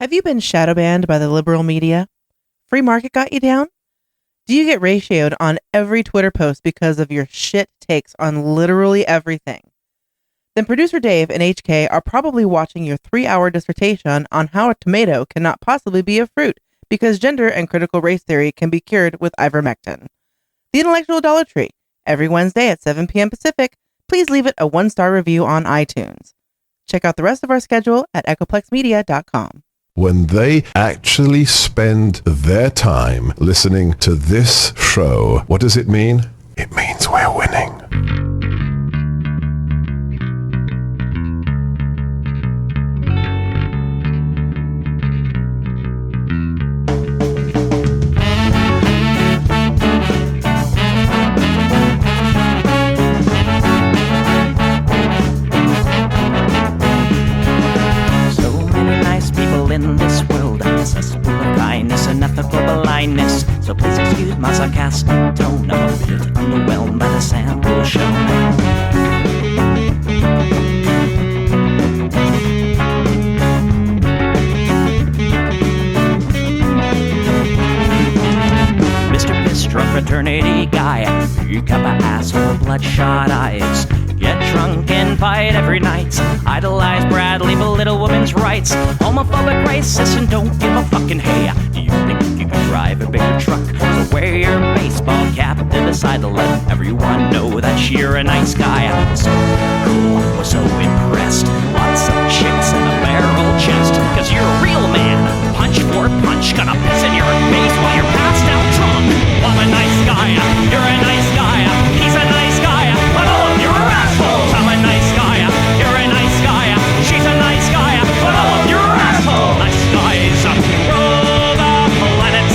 Have you been shadow banned by the liberal media? Free market got you down? Do you get ratioed on every Twitter post because of your shit takes on literally everything? Then producer Dave and HK are probably watching your 3-hour dissertation on how a tomato cannot possibly be a fruit because gender and critical race theory can be cured with ivermectin. The Intellectual Dollar Tree, every Wednesday at 7 p.m. Pacific. Please leave it a 1-star review on iTunes. Check out the rest of our schedule at echoplexmedia.com. When they actually spend their time listening to this show, what does it mean? It means we're winning. In this world, cesspool of kindness and ethical blindness. So please excuse my sarcastic tone. I'm a bit underwhelmed by the sample shown. Mr. Bistro fraternity guy, you got my ass full of bloodshot eyes. Get drunk and fight every night. Idolize Bradley, belittle women's rights. Homophobic, racist, and don't give a fucking hey. Do you think you can drive a bigger truck? So wear your baseball cap to decide to let everyone know that you're a nice guy. So cool, we're so impressed. Lots of chicks and a barrel chest. Cause you're a real man. Punch for punch, gonna piss in your face while you're passed out drunk. I'm a nice guy, you're a nice guy. He's a nice guy, but all of you are assholes. I'm a nice guy, you're a nice guy. She's a nice guy, but all of you are assholes. Nice guys rule the planet.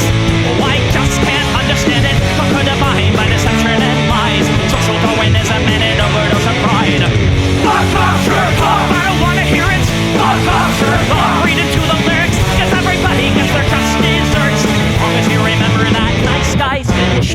I just can't understand it. Conquer divine by deception and lies. Social Darwinism and an overdose of pride. I don't wanna hear it. Read into the lyrics, cause everybody gets their just desserts. As long as you remember that nice guys finish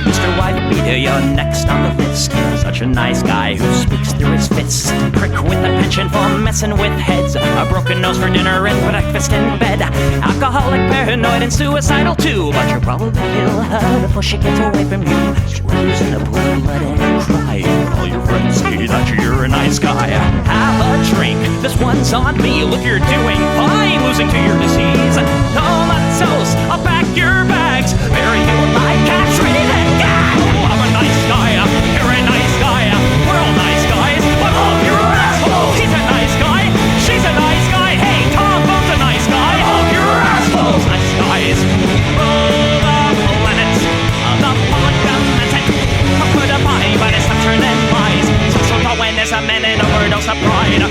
Mr. White Beater, you're next on the list. Such a nice guy who speaks through his fists. Prick with a penchant for messing with heads. A broken nose for dinner and breakfast in bed. Alcoholic, paranoid, and suicidal too. But you'll probably kill her before she gets away from you. She lives in a pool, letting her cry. All your friends say that you're a nice guy. Have a drink, this one's on me. Look, you're doing fine, losing to your disease. Comatose, I'll pack your bags. Bury you with my cats, ready to gag. I'm a nice guy, you're a nice guy. We're all nice guys, but all of you are assholes. He's a nice guy, she's a nice guy. Hey, Tom Bone's a nice guy. All of you are assholes. Nice guys rule the planet. The public demented. Conquer divine by deception and lies. Social Darwinism and an overdose of pride.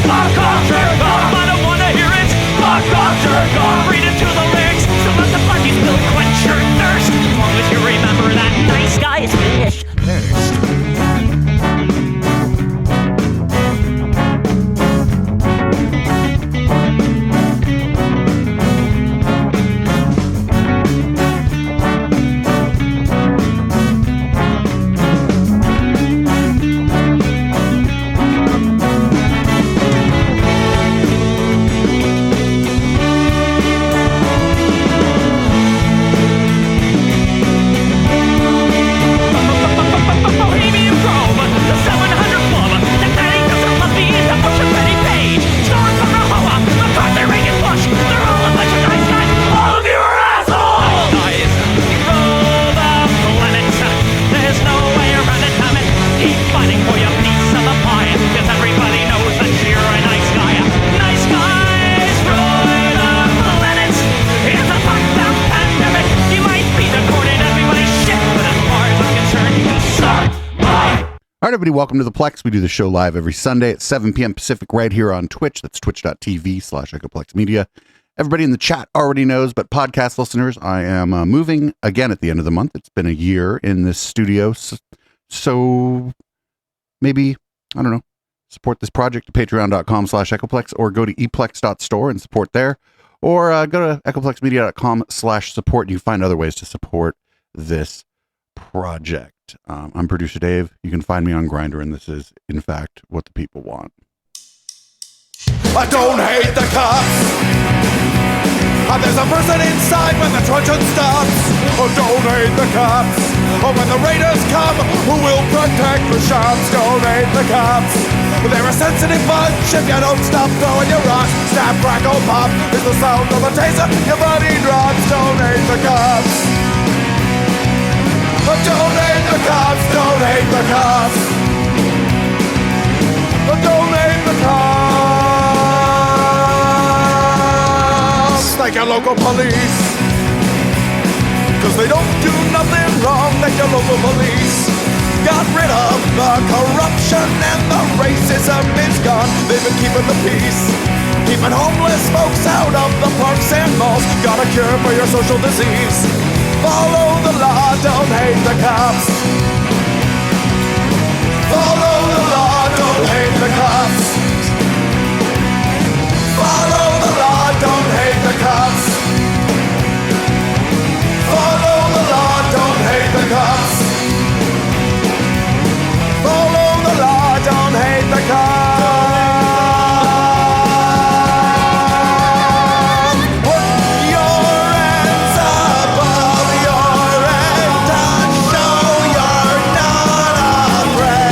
Fuck off, jerk off. I don't wanna hear it. Fuck off, jerk off. Read into the lyrics. So let the fuzzies will quench your thirst. As long as you remember that nice guys finish first. All right, everybody, welcome to the Plex. We do the show live every Sunday at 7 p.m. Pacific right here on Twitch. That's twitch.tv/EchoPlexMedia. Everybody in the chat already knows, but podcast listeners, I am moving again at the end of the month. It's been a year in this studio. So maybe, I don't know, support this project at patreon.com/echoplex or go to eplex.store and support there. Or go to echoplexmedia.com/support. You can find other ways to support this Project. I'm producer Dave. You can find me on Grindr, and this is, in fact, what the people want. I don't hate the cops. There's a person inside when the truncheon stops. Oh, don't hate the cops. Oh, when the raiders come, who will protect the shops? Don't hate the cops. They're a sensitive bunch if you don't stop throwing your rocks. Snap, crackle, pop is the sound of a taser. Your body drops. Don't hate the cops. Oh, don't hate the cops. Don't hate the cops. Oh, don't hate the cops. Like your local police, cause they don't do nothing wrong like your local police. Got rid of the corruption and the racism is gone. They've been keeping the peace, keeping homeless folks out of the parks and malls. Got a cure for your social disease. Follow the law, don't hate the cops. Follow the law, don't hate the cops. Follow the law, don't hate the cops. Follow the law, don't hate the cops. Follow the law, don't hate the cops. Put your hands above your head and show you're not afraid.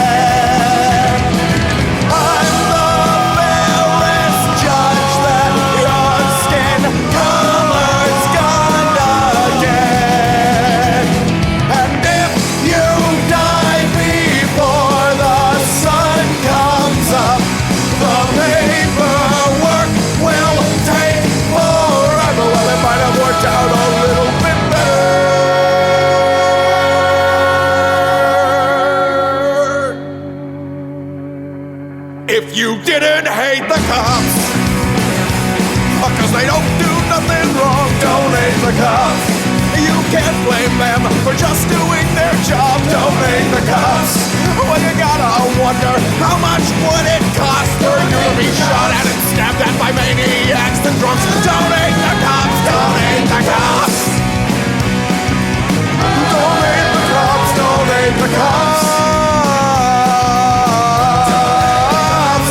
I'm the fairest judge that your skin color's gonna get. And if you die before the sun comes up, the paperwork will take forever. Well, it might have worked out a little bit better if you didn't hate the cops. Cause they don't do nothing wrong. Don't hate the cops. You can't blame them for just doing their job. Don't hate the cops. Well, you gotta wonder how much would it cost for you to be shot at and stabbed at by maniacs and drunks. Don't hate the cops. Don't hate the cops. Don't hate the cops. Don't hate the cops.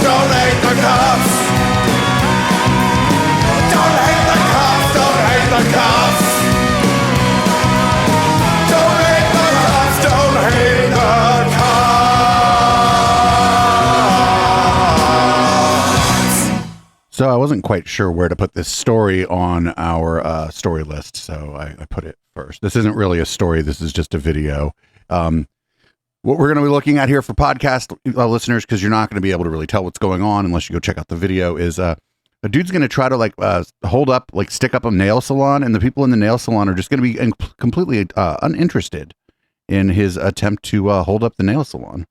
Don't hate the cops. Don't hate the cops. Don't hate the cops. Don't hate the cops. Don't hate the cops. So I wasn't quite sure where to put this story on our story list, so I put it first. This isn't really a story. This is just a video. What we're going to be looking at here for podcast listeners, because you're not going to be able to really tell what's going on unless you go check out the video, is a dude's going to try to stick up a nail salon, and the people in the nail salon are just going to be completely uninterested in his attempt to hold up the nail salon.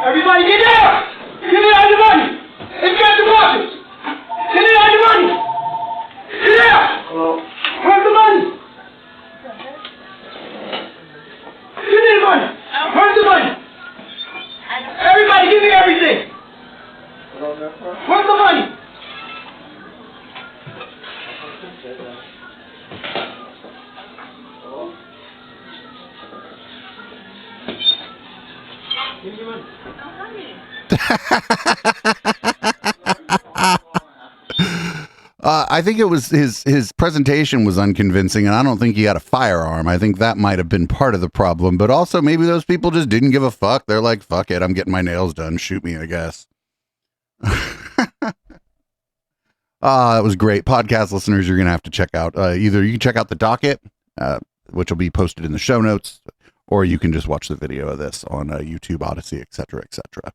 Everybody get down! Give me all the money! Inspect the boxes! Give me all the money! Get down! Where's the money? Give me the money! Where's the money? Everybody give me everything! Where's the money? I think it was his presentation was unconvincing, and I don't think he had a firearm. I think that might have been part of the problem, but also maybe those people just didn't give a fuck. They're like, fuck it, I'm getting my nails done. Shoot me, I guess. That was great. Podcast listeners, you're going to have to check out. Either you can check out the docket, which will be posted in the show notes, or you can just watch the video of this on YouTube, Odyssey, etc., etc.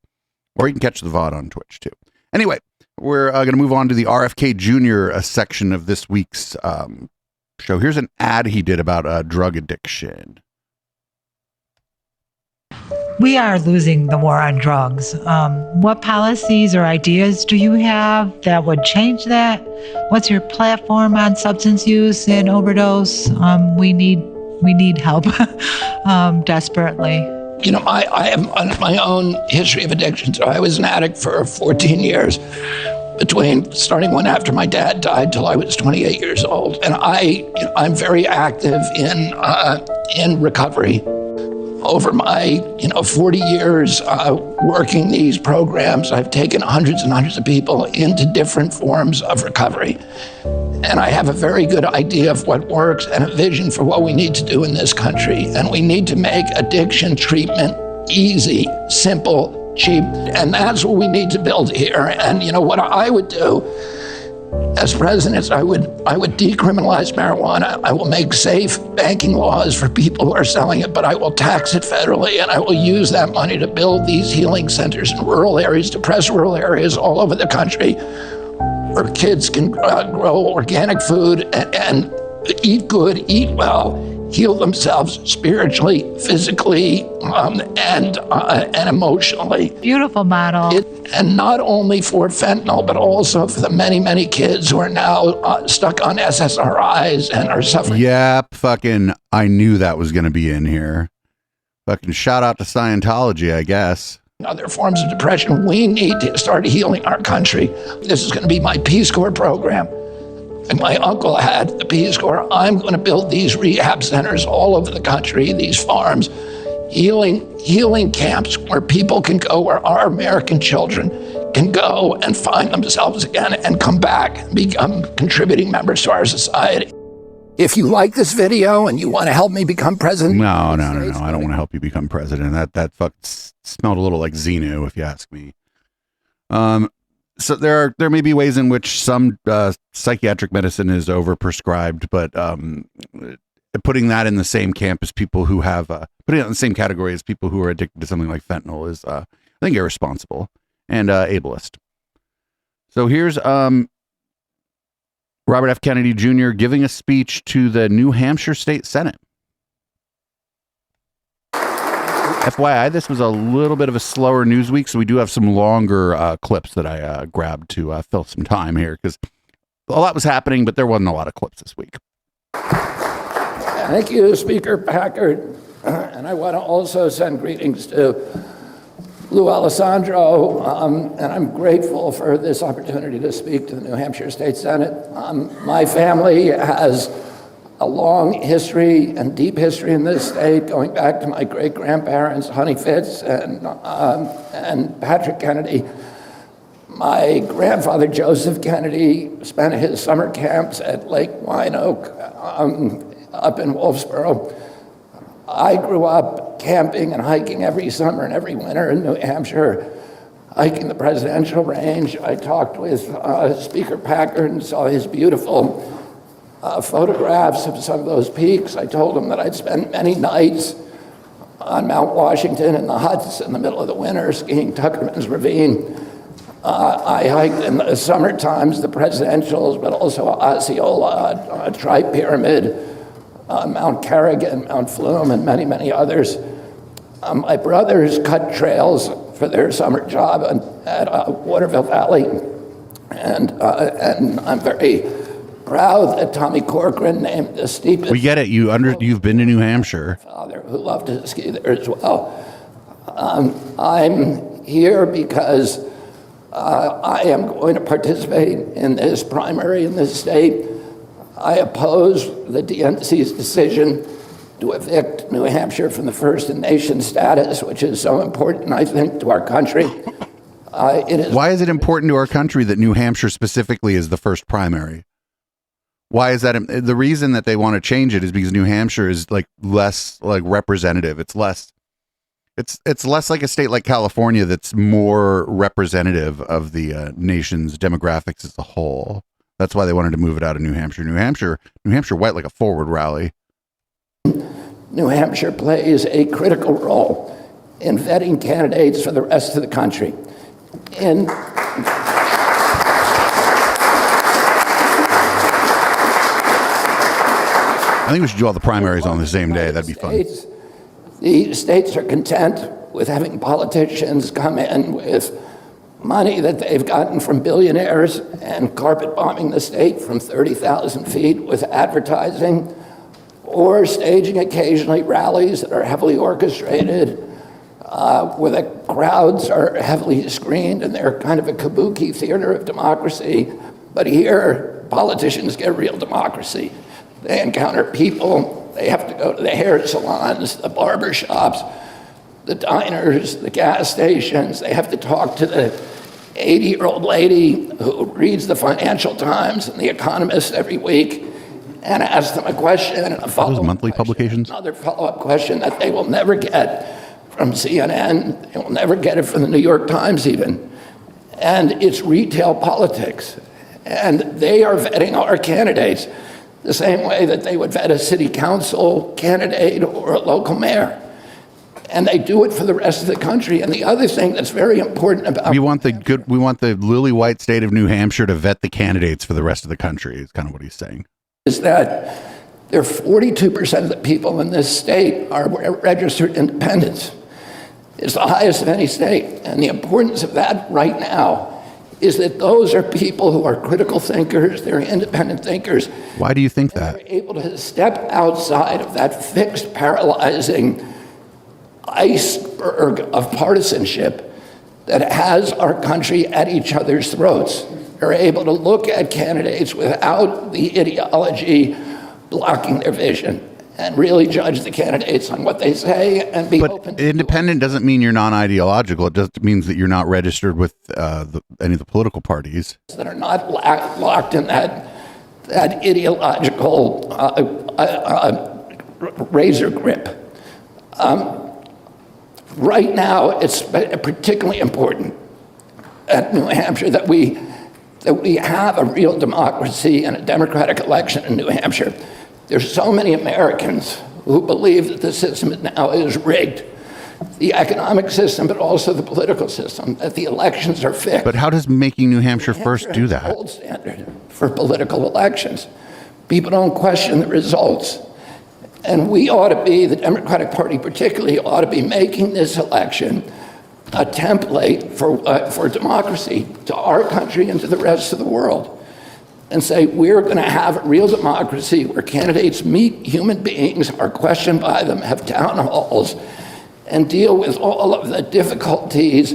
Or you can catch the VOD on Twitch, too. Anyway, we're going to move on to the RFK Jr. Section of this week's show. Here's an ad he did about drug addiction. We are losing the war on drugs. What policies or ideas do you have that would change that? What's your platform on substance use and overdose? We need We need help desperately. You know, I have my own history of addiction. So I was an addict for 14 years, between starting one after my dad died till I was 28 years old. And I'm very active in recovery. Over my 40 years working these programs, I've taken hundreds and hundreds of people into different forms of recovery. And I have a very good idea of what works and a vision for what we need to do in this country. And we need to make addiction treatment easy, simple, cheap. And that's what we need to build here. And what I would do as president is I would decriminalize marijuana. I will make safe banking laws for people who are selling it, but I will tax it federally, and I will use that money to build these healing centers in rural areas, depressed rural areas all over the country, where kids can grow organic food and eat good, eat well, heal themselves spiritually, physically, and emotionally. Beautiful model. And not only for fentanyl, but also for the many, many kids who are now stuck on SSRIs and are suffering. Yep, fucking, I knew that was going to be in here. Fucking shout out to Scientology, I guess. Other forms of depression. We need to start healing our country. This is going to be my Peace Corps program. And my uncle had the Peace Corps. I'm going to build these rehab centers all over the country, these farms, healing camps where people can go, where our American children can go and find themselves again and come back and become contributing members to our society. If you like this video and you want to help me become president. No. I don't want to help you become president. That smelled a little like Xenu, if you ask me. So there may be ways in which some psychiatric medicine is overprescribed, but putting that in the same camp as people who have putting it in the same category as people who are addicted to something like fentanyl is, I think, irresponsible and ableist. So here's Robert F. Kennedy Jr. giving a speech to the New Hampshire State Senate. FYI, this was a little bit of a slower news week, so we do have some longer clips that I grabbed to fill some time here, because a lot was happening, but there wasn't a lot of clips this week. Thank you, Speaker Packard. And I want to also send greetings to Lou Alessandro, and I'm grateful for this opportunity to speak to the New Hampshire State Senate. My family has a long history and deep history in this state, going back to my great-grandparents, Honey Fitz and Patrick Kennedy. My grandfather, Joseph Kennedy, spent his summer camps at Lake Winoke up in Wolfsboro. I grew up camping and hiking every summer and every winter in New Hampshire, hiking the presidential range. I talked with Speaker Packard and saw his beautiful photographs of some of those peaks. I told him that I'd spent many nights on Mount Washington in the huts in the middle of the winter skiing Tuckerman's Ravine. I hiked in the summer times the presidentials, but also Osceola, Tri-Pyramid, Mount Carrigan, Mount Flume, and many, many others. My brothers cut trails for their summer job at Waterville Valley, and I'm very proud that Tommy Corcoran named the steepest. We get it. You've been to New Hampshire. Father, who loved to ski there as well. I'm here because I am going to participate in this primary in this state. I oppose the DNC's decision to evict New Hampshire from the first in nation status, which is so important, I think, to our country. Why is it important to our country that New Hampshire specifically is the first primary? Why is that? The reason that they want to change it is because New Hampshire is less representative. It's less like a state like California that's more representative of the nation's demographics as a whole. That's why they wanted to move it out of New Hampshire. New Hampshire went like a forward rally. New Hampshire plays a critical role in vetting candidates for the rest of the country. I think we should do all the primaries on the same day. That'd be fun. The states are content with having politicians come in with money that they've gotten from billionaires and carpet bombing the state from 30,000 feet with advertising or staging occasionally rallies that are heavily orchestrated, where the crowds are heavily screened and they're kind of a kabuki theater of democracy. But here, politicians get real democracy. They encounter people, they have to go to the hair salons, the barber shops, the diners, the gas stations. They have to talk to the 80-year-old lady who reads the Financial Times and The Economist every week and ask them a question and a follow-up monthly question, publications? another follow-up question that they will never get from CNN. They will never get it from the New York Times even. And it's retail politics. And they are vetting our candidates the same way that they would vet a city council candidate or a local mayor. And they do it for the rest of the country. And the other thing that's very important about we want the lily white state of New Hampshire to vet the candidates for the rest of the country is kind of what he's saying. Is that there are 42% of the people in this state are registered independents. It's the highest of any state. And the importance of that right now is that those are people who are critical thinkers, they're independent thinkers. Why do you think that? They're able to step outside of that fixed, paralyzing iceberg of partisanship that has our country at each other's throats. They're able to look at candidates without the ideology blocking their vision and really judge the candidates on what they say and be open to independent doesn't mean you're non-ideological. It just means that you're not registered with any of the political parties that are not locked in that ideological razor grip. Right now, it's particularly important at New Hampshire that we have a real democracy and a democratic election in New Hampshire. There's so many Americans who believe that the system now is rigged, the economic system, but also the political system, that the elections are fixed. But how does making New Hampshire first do that? Gold standard for political elections. People don't question the results. And we ought to be, the Democratic Party particularly, ought to be making this election a template for democracy to our country and to the rest of the world. And say, we're going to have a real democracy where candidates meet human beings, are questioned by them, have town halls, and deal with all of the difficulties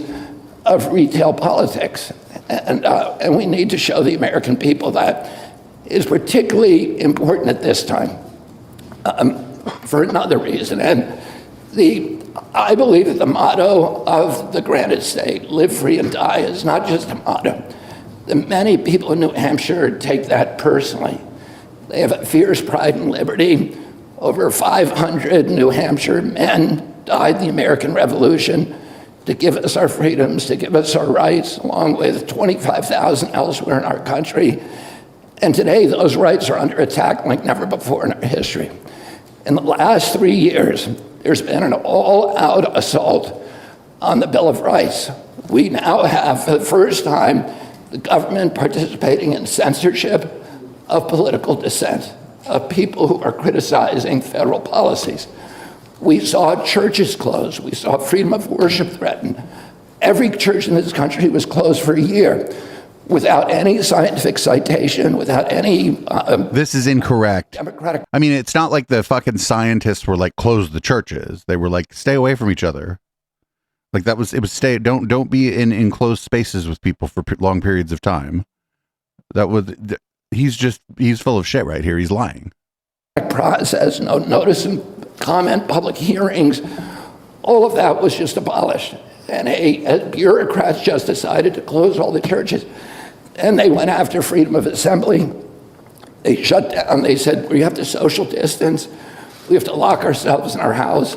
of retail politics. And we need to show the American people that is particularly important at this time. For another reason. And I believe that the motto of the granite state, live free and die, is not just a motto. The many people in New Hampshire take that personally. They have a fierce pride and liberty. Over 500 New Hampshire men died in the American Revolution to give us our freedoms, to give us our rights, along with 25,000 elsewhere in our country. And today, those rights are under attack like never before in our history. In the last 3 years, there's been an all-out assault on the Bill of Rights. We now have, for the first time, the government participating in censorship of political dissent, of people who are criticizing federal policies. We saw churches closed. We saw freedom of worship threatened. Every church in this country was closed for a year without any scientific citation, without any... this is incorrect. Democratic... I mean, it's not like the fucking scientists were like, close the churches. They were like, stay away from each other. Like it was stay, don't be in enclosed spaces with people for long periods of time. That was, he's full of shit right here. He's lying. Process, no notice and comment, public hearings, all of that was just abolished. And bureaucrats just decided to close all the churches. And they went after freedom of assembly. They shut down, they said, we have to social distance. We have to lock ourselves in our house.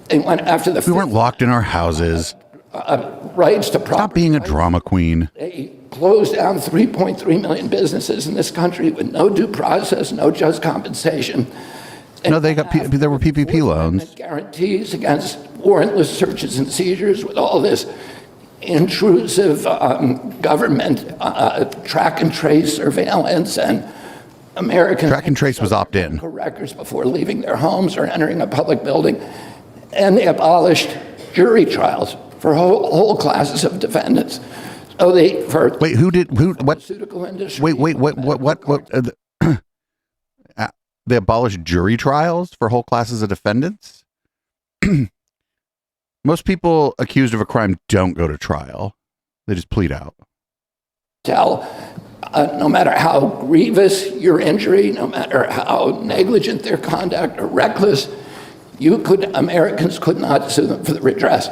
They went after the... We weren't locked in our houses. Rights to property. Stop being a drama queen. They closed down 3.3 million businesses in this country with no due process, no just compensation. No, there were PPP loans. Guarantees against warrantless searches and seizures with all this intrusive government track and trace surveillance and American... Track and trace was opt-in. Records before leaving their homes or entering a public building. And they abolished jury trials for whole classes of defendants. So they... What? Pharmaceutical industry. Wait, what? they abolished jury trials for whole classes of defendants. Most people accused of a crime don't go to trial. They just plead out. No matter how grievous your injury, no matter how negligent their conduct or reckless, Americans could not sue them for the redress.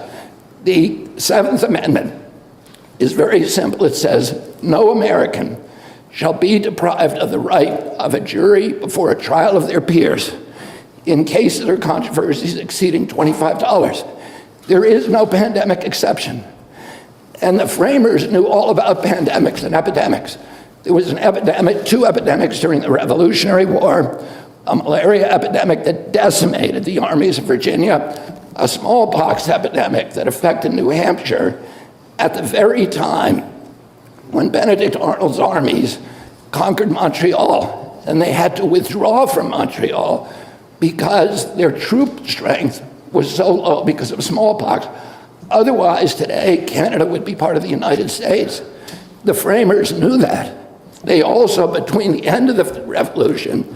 The Seventh Amendment is very simple. It says, no American shall be deprived of the right of a jury before a trial of their peers in cases or controversies exceeding $25. There is no pandemic exception. And the framers knew all about pandemics and epidemics. There was an epidemic, 2 epidemics during the Revolutionary War, a malaria epidemic that decimated the armies of Virginia, a smallpox epidemic that affected New Hampshire at the very time when Benedict Arnold's armies conquered Montreal, and they had to withdraw from Montreal because their troop strength was so low because of smallpox. Otherwise, today, Canada would be part of the United States. The framers knew that. They also, between the end of the Revolution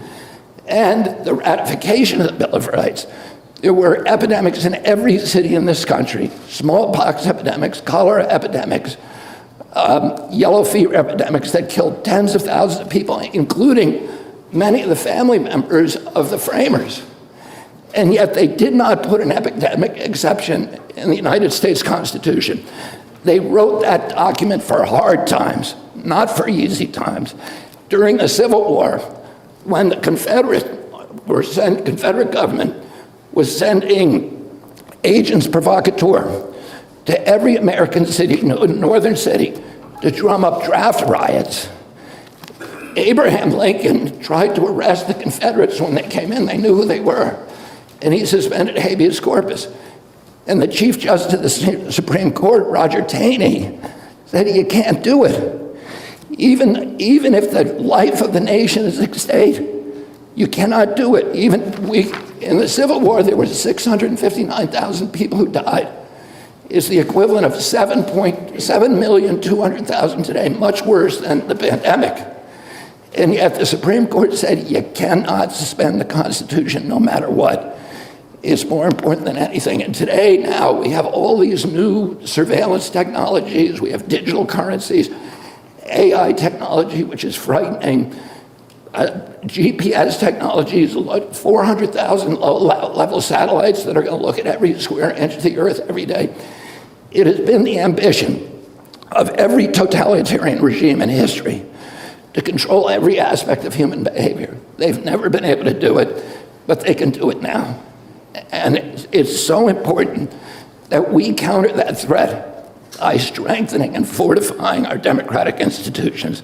and the ratification of the Bill of Rights, there were epidemics in every city in this country, smallpox epidemics, cholera epidemics, yellow fever epidemics that killed tens of thousands of people, including many of the family members of the framers. And yet they did not put an epidemic exception in the United States Constitution. They wrote that document for hard times, not for easy times. During the Civil War, when the Confederate government was sending agents provocateur to every American city, northern city, to drum up draft riots, Abraham Lincoln tried to arrest the Confederates when they came in. They knew who they were. And he suspended habeas corpus. And the Chief Justice of the Supreme Court, Roger Taney, said you can't do it. Even if the life of the nation is at stake, you cannot do it. In the Civil War, there were 659,000 people who died. It's the equivalent of 7,200,000 today, much worse than the pandemic. And yet the Supreme Court said you cannot suspend the Constitution no matter what. It's more important than anything. And today, now, we have all these new surveillance technologies. We have digital currencies, AI technology, which is frightening, GPS technologies, 400,000 low-level satellites that are going to look at every square inch of the Earth every day. It has been the ambition of every totalitarian regime in history to control every aspect of human behavior. They've never been able to do it, but they can do it now. And it's so important that we counter that threat by strengthening and fortifying our democratic institutions,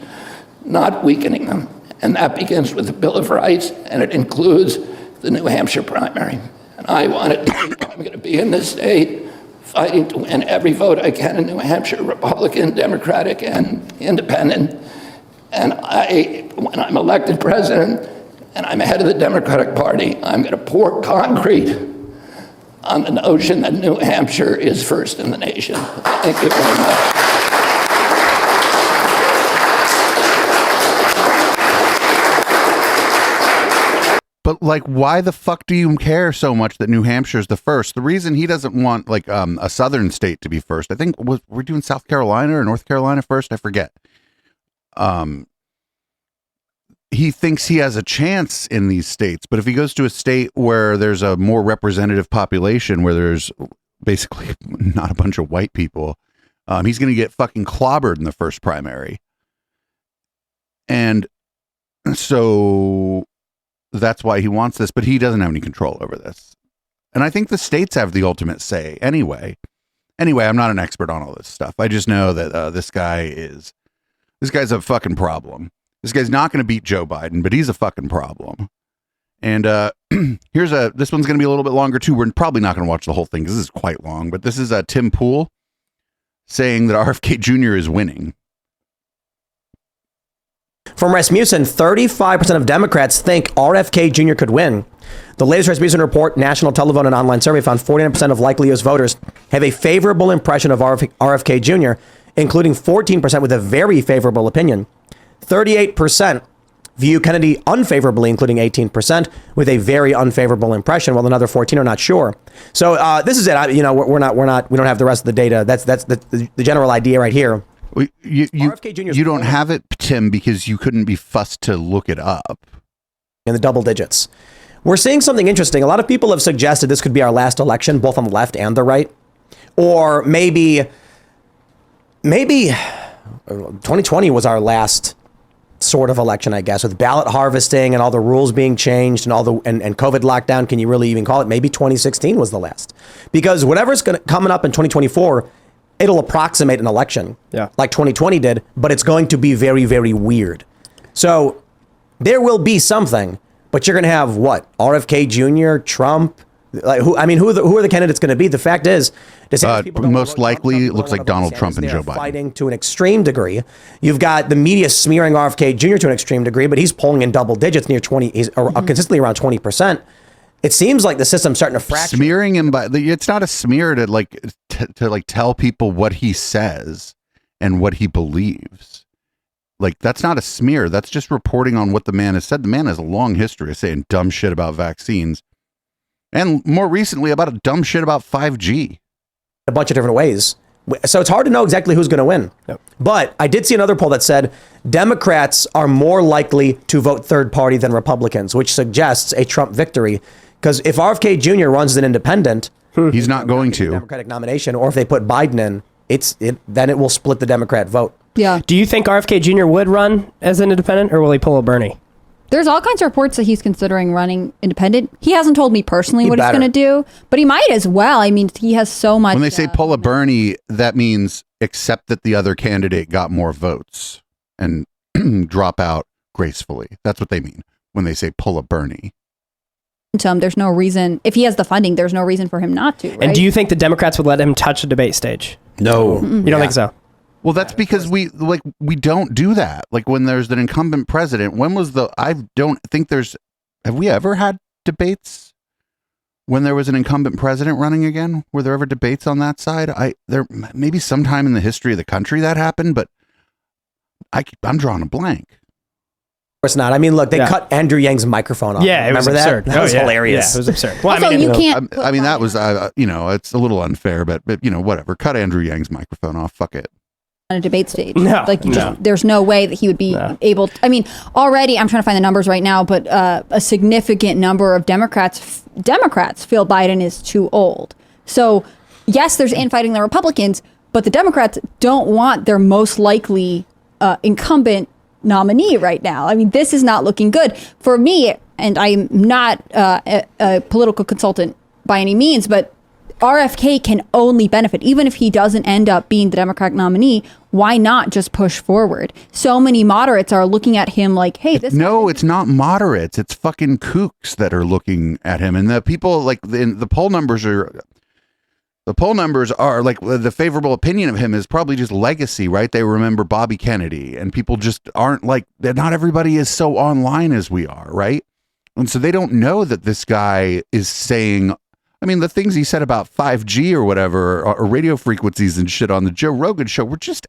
not weakening them. And that begins with the Bill of Rights, and it includes the New Hampshire primary. And I'm going to be in this state fighting to win every vote I can in New Hampshire, Republican, Democratic, and Independent. And when I'm elected president, and I'm head of the Democratic Party, I'm going to pour concrete on the notion that New Hampshire is first in the nation. Thank you very much. But like, why the fuck do you care so much that New Hampshire's the first? The reason he doesn't want like a southern state to be first, I think we're doing South Carolina or North Carolina first, I forget. He thinks he has a chance in these states, but if he goes to a state where there's a more representative population, where there's basically not a bunch of white people, he's going to get fucking clobbered in the first primary. And so that's why he wants this, but he doesn't have any control over this. And I think the states have the ultimate say anyway. Anyway, I'm not an expert on all this stuff. I just know that this guy's a fucking problem. This guy's not going to beat Joe Biden, but he's a fucking problem. And this one's going to be a little bit longer too. We're probably not going to watch the whole thing because this is quite long, but this is Tim Pool saying that RFK Jr. is winning. From Rasmussen, 35% of Democrats think RFK Jr. could win. The latest Rasmussen report, National Televote and Online Survey, found 49% of likely U.S. voters have a favorable impression of RFK Jr., including 14% with a very favorable opinion. 38% view Kennedy unfavorably, including 18%, with a very unfavorable impression, while another 14 are not sure. So this is it. We don't have the rest of the data. That's the general idea right here. RFK Jr. You don't have it, Tim, because you couldn't be fussed to look it up. In the double digits. We're seeing something interesting. A lot of people have suggested this could be our last election, both on the left and the right. Or maybe 2020 was our last sort of election, I guess, with ballot harvesting and all the rules being changed and and COVID lockdown. Can you really even call it? Maybe 2016 was the last, because whatever's coming up in 2024, it'll approximate an election, like 2020 did, but it's going to be very, very weird. So there will be something, but you're going to have what? RFK Jr., Trump. Like who are the candidates going to be? The fact is, most likely it looks like Donald Trump and Joe Biden fighting to an extreme degree. You've got the media smearing RFK Jr. to an extreme degree, but he's polling in double digits, near 20. He's consistently around 20%. It seems like the system's starting to fracture. Smearing him it's not a smear to tell people what he says and what he believes. Like, that's not a smear. That's just reporting on what the man has said. The man has a long history of saying dumb shit about vaccines. And more recently, about a dumb shit about 5G. A bunch of different ways. So it's hard to know exactly who's going to win. Yep. But I did see another poll that said Democrats are more likely to vote third party than Republicans, which suggests a Trump victory. Because if RFK Jr. runs as an independent, he's not going to. Democratic nomination, or if they put Biden in, then it will split the Democrat vote. Yeah. Do you think RFK Jr. would run as an independent, or will he pull a Bernie? There's all kinds of reports that he's considering running independent. He hasn't told me personally what he's going to do, but he might as well. I mean, he has so much. When they say pull a Bernie, that means accept that the other candidate got more votes and drop out gracefully. That's what they mean when they say pull a Bernie. There's no reason, if he has the funding, there's no reason for him not to. Right? And do you think the Democrats would let him touch the debate stage? No. You don't think so? Well, that's because we don't do that. Like, when there's an incumbent president, I don't think have we ever had debates when there was an incumbent president running again? Were there ever debates on that side? There maybe sometime in the history of the country that happened, but I'm drawing a blank. Of course not. I mean, look, they cut Andrew Yang's microphone off. Yeah, it was Remember absurd. that? That was hilarious. Yeah, it was absurd. Well, also, you can't. I mean, that was, it's a little unfair, but whatever. Cut Andrew Yang's microphone off. Fuck it. On a debate stage. No, there's no way that he would be able to, I mean, already, I'm trying to find the numbers right now, but a significant number of Democrats feel Biden is too old. So yes, there's infighting the Republicans, but the Democrats don't want their most likely incumbent nominee right now. I mean, this is not looking good for me, and I'm not a political consultant by any means, but RFK can only benefit. Even if he doesn't end up being the Democratic nominee, why not just push forward? So many moderates are looking at him like, hey, this... No, it's not moderates. It's fucking kooks that are looking at him. And the people, like, the poll numbers are... The poll numbers are, like, the favorable opinion of him is probably just legacy, right? They remember Bobby Kennedy, and people just aren't like... Not everybody is so online as we are, right? And so they don't know that this guy is saying... I mean, the things he said about 5G or whatever, or radio frequencies and shit on the Joe Rogan show were just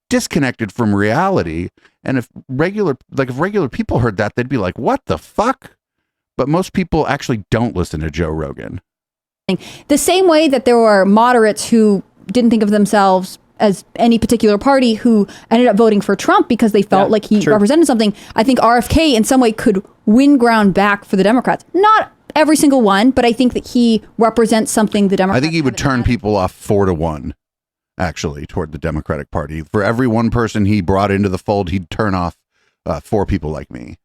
disconnected from reality. And if regular people heard that, they'd be like, what the fuck? But most people actually don't listen to Joe Rogan. The same way that there were moderates who didn't think of themselves as any particular party who ended up voting for Trump because they felt like he represented something. I think RFK in some way could win ground back for the Democrats. Not every single one, but I think that he represents something the Democrats... I think he would turn people off 4-1, actually, toward the Democratic Party. For every one person he brought into the fold, he'd turn off 4 people like me.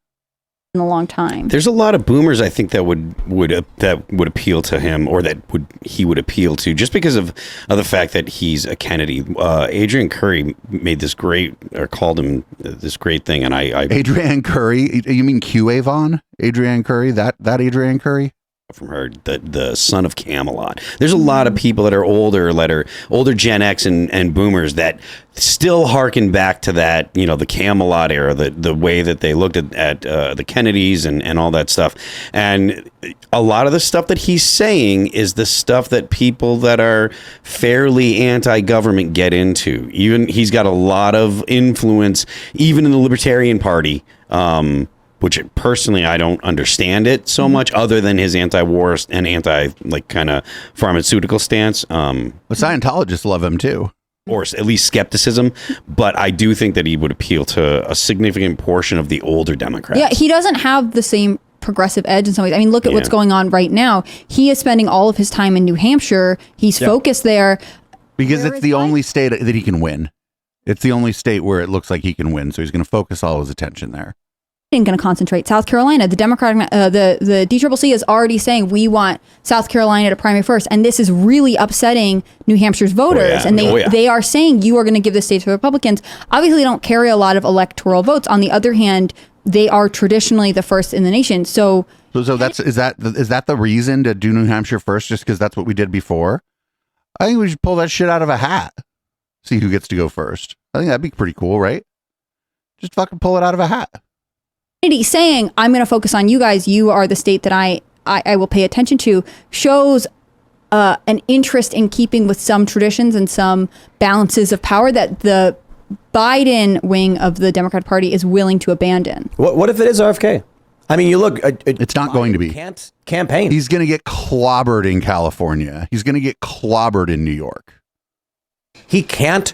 In a long time. There's a lot of boomers, I think, that would appeal to him, or he would appeal to, just because of the fact that he's a Kennedy. Adrian Curry made this called him this great thing, and I Adrian Curry, you mean QAvon? Adrian Curry, that Adrian Curry? From her, the son of Camelot. There's a lot of people that are older Gen X and boomers that still harken back to that, the Camelot era, the way that they looked at the Kennedys and all that stuff. And a lot of the stuff that he's saying is the stuff that people that are fairly anti-government get into. Even he's got a lot of influence, even in the Libertarian Party. which personally I don't understand it so much, other than his anti-war and kind of pharmaceutical stance. But Scientologists love him too, or at least skepticism. But I do think that he would appeal to a significant portion of the older Democrats. Yeah, he doesn't have the same progressive edge in some ways. I mean, look at what's going on right now. He is spending all of his time in New Hampshire. He's focused there. Because it's the only state that he can win. It's the only state where it looks like he can win. So he's going to focus all his attention there. Going to concentrate. South Carolina, the Democratic, the DCCC is already saying we want South Carolina to primary first, and this is really upsetting New Hampshire's voters. And they are saying you are going to give the state to the Republicans. Obviously, they don't carry a lot of electoral votes. On the other hand, they are traditionally the first in the nation. So is that the reason to do New Hampshire first? Just because that's what we did before? I think we should pull that shit out of a hat. See who gets to go first. I think that'd be pretty cool, right? Just fucking pull it out of a hat. Saying I'm going to focus on you guys. You are the state that I will pay attention to. Shows an interest in keeping with some traditions and some balances of power that the Biden wing of the Democratic Party is willing to abandon. What if it is RFK? I mean, you look. It's not going to be. Can't campaign. He's going to get clobbered in California. He's going to get clobbered in New York. He can't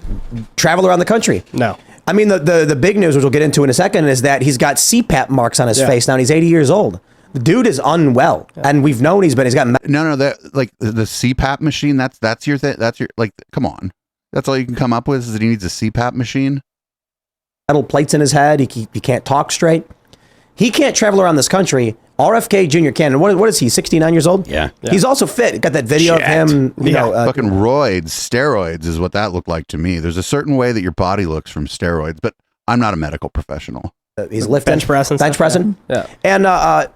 travel around the country. No. I mean, the big news, which we'll get into in a second, is that he's got CPAP marks on his face now, and he's 80 years old. The dude is unwell, and we've known he's got no. That like the CPAP machine. That's your thing. That's your come on. That's all you can come up with is that he needs a CPAP machine. Metal plates in his head. He can't talk straight. He can't travel around this country. RFK Jr. can. And what is he? 69 years old. Yeah. He's also fit. Got that video of him. You know, fucking steroids is what that looked like to me. There's a certain way that your body looks from steroids, but I'm not a medical professional. He's lifting, bench pressing. Yeah. And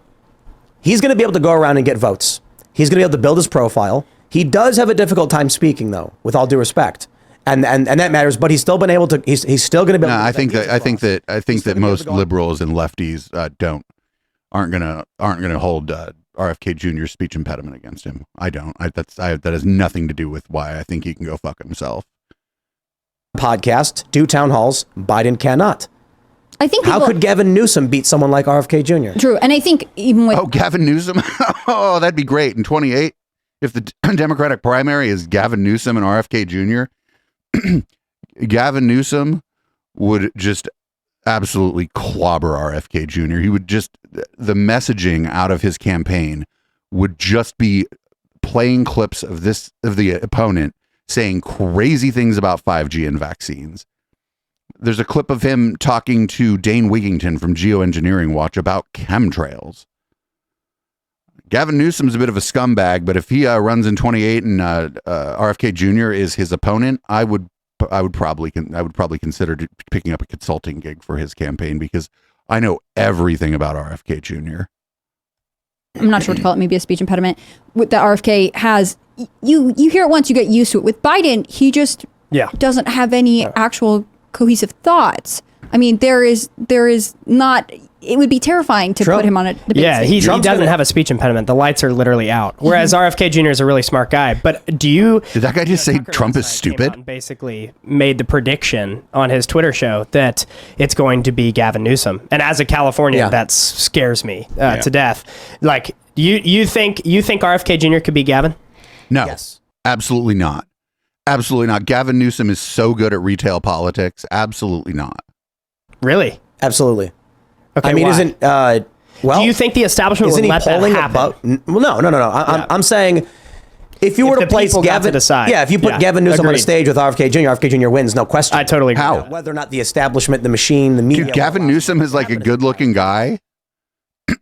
he's going to be able to go around and get votes. He's going to be able to build his profile. He does have a difficult time speaking, though, with all due respect. And that matters, but he's still been able to. He's still going to be. Able I think that most liberals and lefties aren't gonna hold RFK Jr.'s speech impediment against him. I don't. That has nothing to do with why I think he can go fuck himself. Podcast, do town halls. Biden cannot. I think. How could Gavin Newsom beat someone like RFK Jr.? True, and I think even with Gavin Newsom, that'd be great in 28. If the Democratic primary is Gavin Newsom and RFK Jr. Gavin Newsom would just absolutely clobber RFK Jr. He would the messaging out of his campaign would just be playing clips of the opponent saying crazy things about 5G and vaccines. There's a clip of him talking to Dane Wigington from Geoengineering Watch about chemtrails. Gavin Newsom's a bit of a scumbag, but if he runs in 28 and RFK Jr. is his opponent, I would probably consider picking up a consulting gig for his campaign because I know everything about RFK Jr. I'm not sure what to call it. Maybe a speech impediment. With the RFK has you hear it once, you get used to it. With Biden, he just doesn't have any actual cohesive thoughts. I mean, there is not. It would be terrifying to put him on a debate stage. He doesn't have a speech impediment. The lights are literally out. Whereas RFK Jr. is a really smart guy. But did that guy just say Trump is stupid? Basically made the prediction on his Twitter show that it's going to be Gavin Newsom. And as a Californian, that scares me to death. Like, you think RFK Jr. could be Gavin? No, absolutely not. Absolutely not. Gavin Newsom is so good at retail politics. Absolutely not. Really? Absolutely. Okay, I mean, why? Do you think the establishment would let that happen? No. I'm saying if you were to place Gavin, if you put Gavin Newsom on a stage with RFK Jr. wins, no question. I totally agree. How? Whether or not the establishment, the machine, the media. Dude, Gavin Newsom is like a good-looking guy.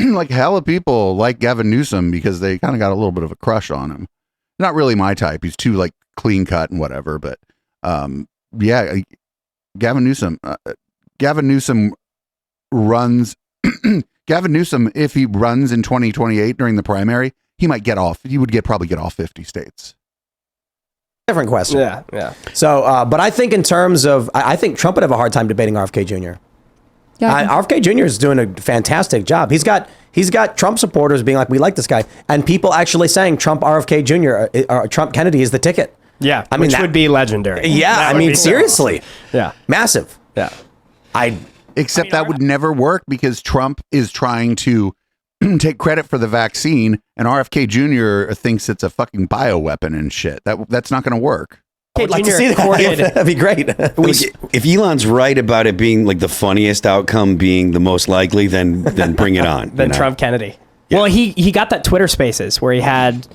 Like hella people like Gavin Newsom because they kind of got a little bit of a crush on him. Not really my type. He's too like clean cut and whatever. But Gavin Newsom. Gavin Newsom runs. Gavin Newsom, if he runs in 2028 during the primary, he might get off. He would probably get all 50 states. Different question. Yeah. So, but I think in terms of, I think Trump would have a hard time debating RFK Jr. RFK Jr. is doing a fantastic job. He's got Trump supporters being like, we like this guy, and people actually saying Trump RFK Jr. or Trump Kennedy is the ticket. Yeah, I mean, which would be legendary. Yeah, I mean, seriously. Yeah, massive. Yeah, Except that would never work because Trump is trying to take credit for the vaccine, and RFK Jr. thinks it's a fucking bioweapon and shit. That's not going to work. I'd like to see that. That'd be great. If Elon's right about it being like the funniest outcome being the most likely, then bring it on. Then Trump Kennedy. Yeah. Well, he got that Twitter Spaces where he had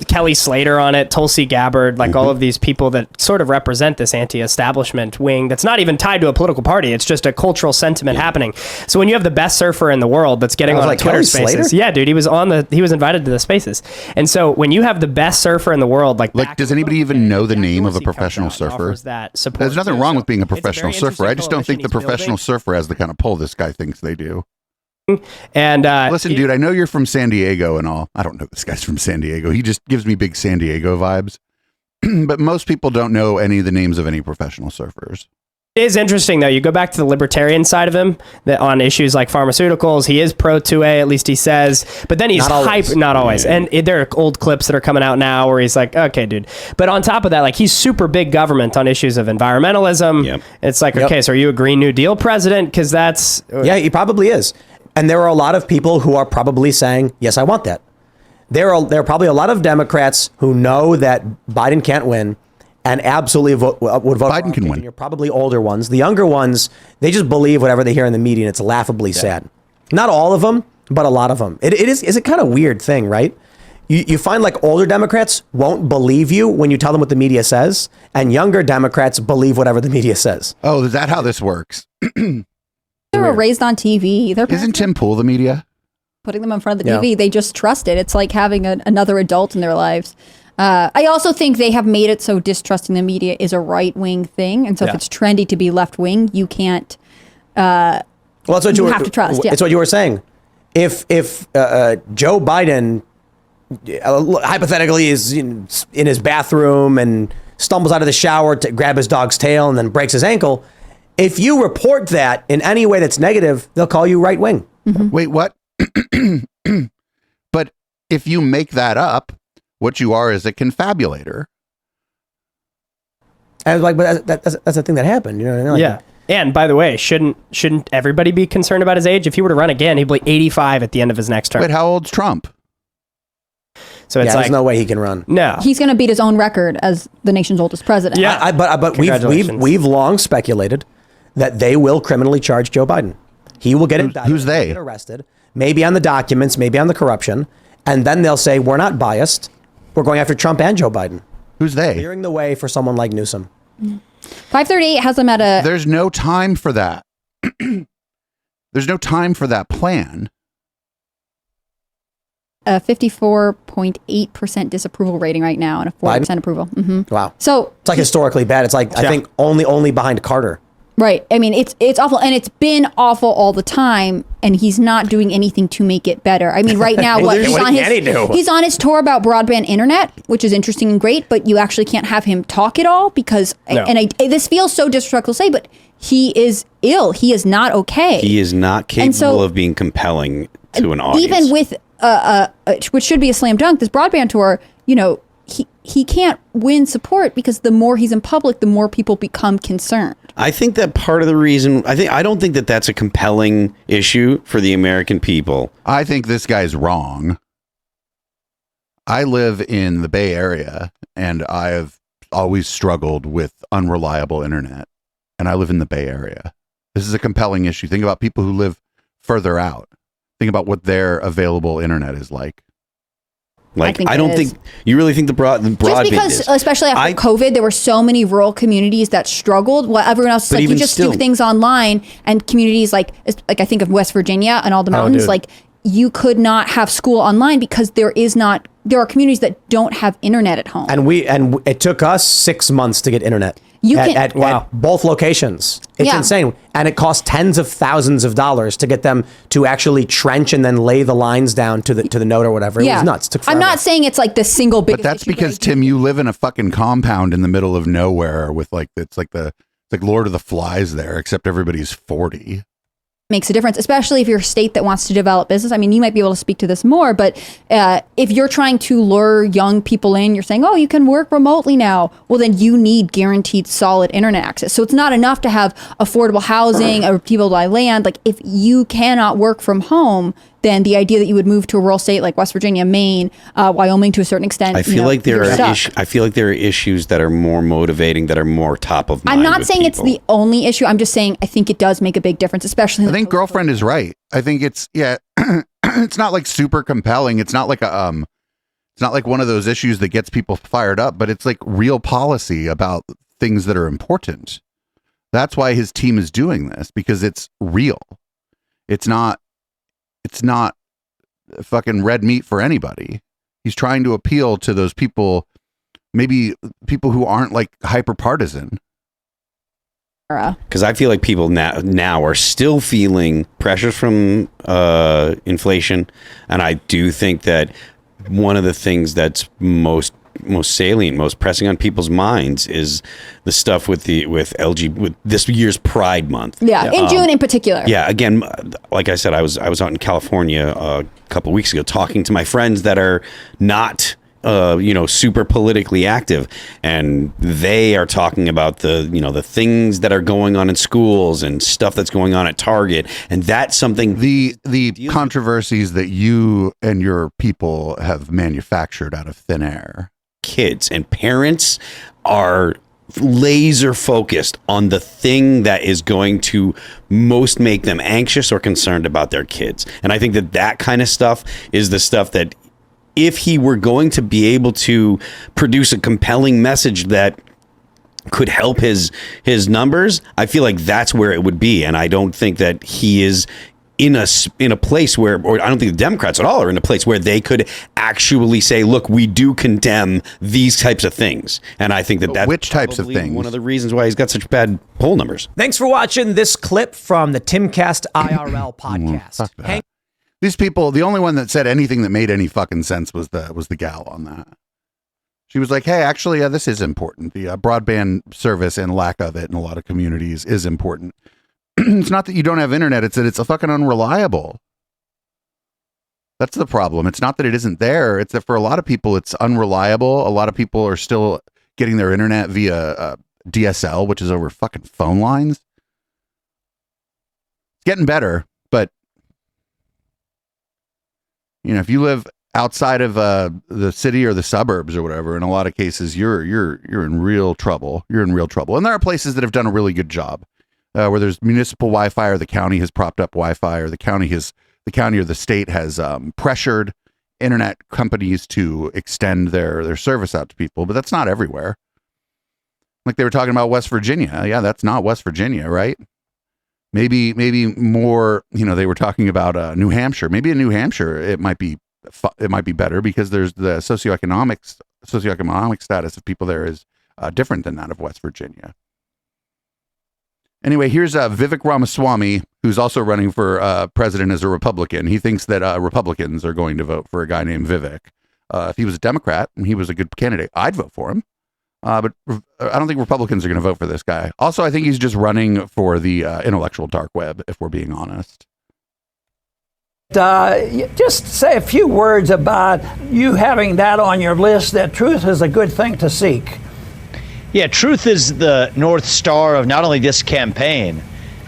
Kelly Slater on it, Tulsi Gabbard, like all of these people that sort of represent this anti-establishment wing that's not even tied to a political party. It's just a cultural sentiment happening. So when you have the best surfer in the world that's getting on like Twitter Spaces, yeah, dude, he was invited to the Spaces. And so when you have the best surfer in the world, like does anybody even know the name of a professional surfer? There's nothing wrong with being a professional surfer. I just don't think the professional surfer has the kind of pull this guy thinks they do. And listen, dude, I know you're from San Diego and all. I don't know this guy's from San Diego. He just gives me big San Diego vibes. But most people don't know any of the names of any professional surfers. It is interesting, though. You go back to the libertarian side of him that on issues like pharmaceuticals. He is pro 2A, at least he says. But then he's not always. And there are old clips that are coming out now where he's like, okay, dude. But on top of that, like he's super big government on issues of environmentalism. Yep. It's like, okay, so are you a Green New Deal president? Because that's... Yeah, he probably is. And there are a lot of people who are probably saying, yes, I want that. There are probably a lot of Democrats who know that Biden can't win and absolutely would vote Biden can win. You're probably older ones. The younger ones, they just believe whatever they hear in the media, and it's laughably sad. Not all of them, but a lot of them. It's a kind of weird thing, right? You find like older Democrats won't believe you when you tell them what the media says, and younger Democrats believe whatever the media says. Oh, is that how this works? They were raised on TV. Isn't Tim Pool the media? Putting them in front of the TV, they just trust it. It's like having another adult in their lives. I also think they have made it so distrusting the media is a right-wing thing. And so if it's trendy to be left-wing, you can't, well, that's what you have to trust. Yeah. It's what you were saying. If Joe Biden hypothetically is in his bathroom and stumbles out of the shower to grab his dog's tail and then breaks his ankle, if you report that in any way that's negative, they'll call you right wing. Mm-hmm. Wait, what? But if you make that up, what you are is a confabulator. And like, but that's the thing that happened. You know what I mean? Like, yeah. And by the way, shouldn't everybody be concerned about his age? If he were to run again, he'd be 85 at the end of his next term. Wait, how old's Trump? So it's there's no way he can run. No, he's going to beat his own record as the nation's oldest president. Yeah, but we've long speculated that they will criminally charge Joe Biden. He will get indicted. Who's they? Get arrested. Maybe on the documents, maybe on the corruption, and then they'll say we're not biased. We're going after Trump and Joe Biden. Who's they? Clearing the way for someone like Newsom. 538 has them at a. There's no time for that. There's no time for that plan. A 54.8% disapproval rating right now and a 40% approval. Mm-hmm. Wow. So it's like historically bad. It's like, I think only behind Carter. Right. I mean, it's awful, and it's been awful all the time, and he's not doing anything to make it better. I mean, right now, he's on his tour about broadband internet, which is interesting and great, but you actually can't have him talk at all because, this feels so disrespectful to say, but he is ill. He is not okay. He is not capable of being compelling to an audience. Even with, which should be a slam dunk, this broadband tour, he can't win support because the more he's in public, the more people become concerned. I think that part of the reason, I don't think that that's a compelling issue for the American people. I think this guy's wrong. I live in the Bay Area and I have always struggled with unreliable internet. And I live in the Bay Area. This is a compelling issue. Think about people who live further out. Think about what their available internet is like. Like, I don't think you really think the broadband just because, especially after COVID, there were so many rural communities that struggled. While everyone else is like, you just do things online, and communities like I think of West Virginia and all the mountains, like you could not have school online because there are communities that don't have internet at home. And it took us 6 months to get internet. At both locations. It's insane. And it costs tens of thousands of dollars to get them to actually trench and then lay the lines down to the node or whatever. It was nuts. It took forever. I'm not saying it's like the single biggest But that's because, Tim, you live in a fucking compound in the middle of nowhere with it's like Lord of the Flies there, except everybody's 40. makes a difference, especially if you're a state that wants to develop business. I mean, you might be able to speak to this more, but if you're trying to lure young people in, you're saying, oh, you can work remotely now. Well, then you need guaranteed solid internet access. So it's not enough to have affordable housing or people buy land. Like if you cannot work from home, then the idea that you would move to a rural state like West Virginia, Maine, Wyoming to a certain extent. I feel like there are issues that are more motivating, that are more top of mind. I'm not saying it's the only issue. I'm just saying I think it does make a big difference, especially. I think girlfriend is right. I think it's it's not like super compelling. It's not like it's not like one of those issues that gets people fired up, but it's like real policy about things that are important. That's why his team is doing this, because it's real. It's not fucking red meat for anybody. He's trying to appeal to those people, maybe people who aren't like hyper partisan. Because I feel like people now are still feeling pressures from inflation, and I do think that one of the things that's most salient, most pressing on people's minds is the stuff with this year's Pride Month. Yeah, in June in particular. Yeah, again, like I said, I was out in California a couple weeks ago talking to my friends that are not super politically active, and they are talking about the things that are going on in schools and stuff that's going on at Target, and that's something the controversies that you and your people have manufactured out of thin air. Kids and parents are laser focused on the thing that is going to most make them anxious or concerned about their kids, and I think that kind of stuff is the stuff that, if he were going to be able to produce a compelling message that could help his numbers, I feel like that's where it would be. And I don't think that he is in a place where, or I don't think the Democrats at all are in a place where they could actually say, look, we do condemn these types of things. And I think that's which types of things? One of the reasons why he's got such bad poll numbers. Thanks for watching this clip from the Timcast IRL podcast. These people, the only one that said anything that made any fucking sense was the gal on that. She was like, hey, actually, this is important. The broadband service and lack of it in a lot of communities is important. It's not that you don't have internet, it's that it's a fucking unreliable. That's the problem. It's not that it isn't there. It's that for a lot of people, it's unreliable. A lot of people are still getting their internet via DSL, which is over fucking phone lines. It's getting better, but if you live outside of the city or the suburbs or whatever, in a lot of cases, you're in real trouble. You're in real trouble. And there are places that have done a really good job, where there's municipal Wi-Fi, or the county has propped up Wi-Fi, or the county or the state has pressured internet companies to extend their service out to people. But that's not everywhere. Like they were talking about West Virginia. Yeah, that's not West Virginia, right? Maybe more, they were talking about New Hampshire. Maybe in New Hampshire, it might be better because there's the socioeconomic status of people there is different than that of West Virginia. Anyway, here's Vivek Ramaswamy, who's also running for president as a Republican. He thinks that Republicans are going to vote for a guy named Vivek. If he was a Democrat and he was a good candidate, I'd vote for him. But I don't think Republicans are going to vote for this guy. Also, I think he's just running for the intellectual dark web, if we're being honest. Just say a few words about you having that on your list, that truth is a good thing to seek. Yeah, truth is the North Star of not only this campaign,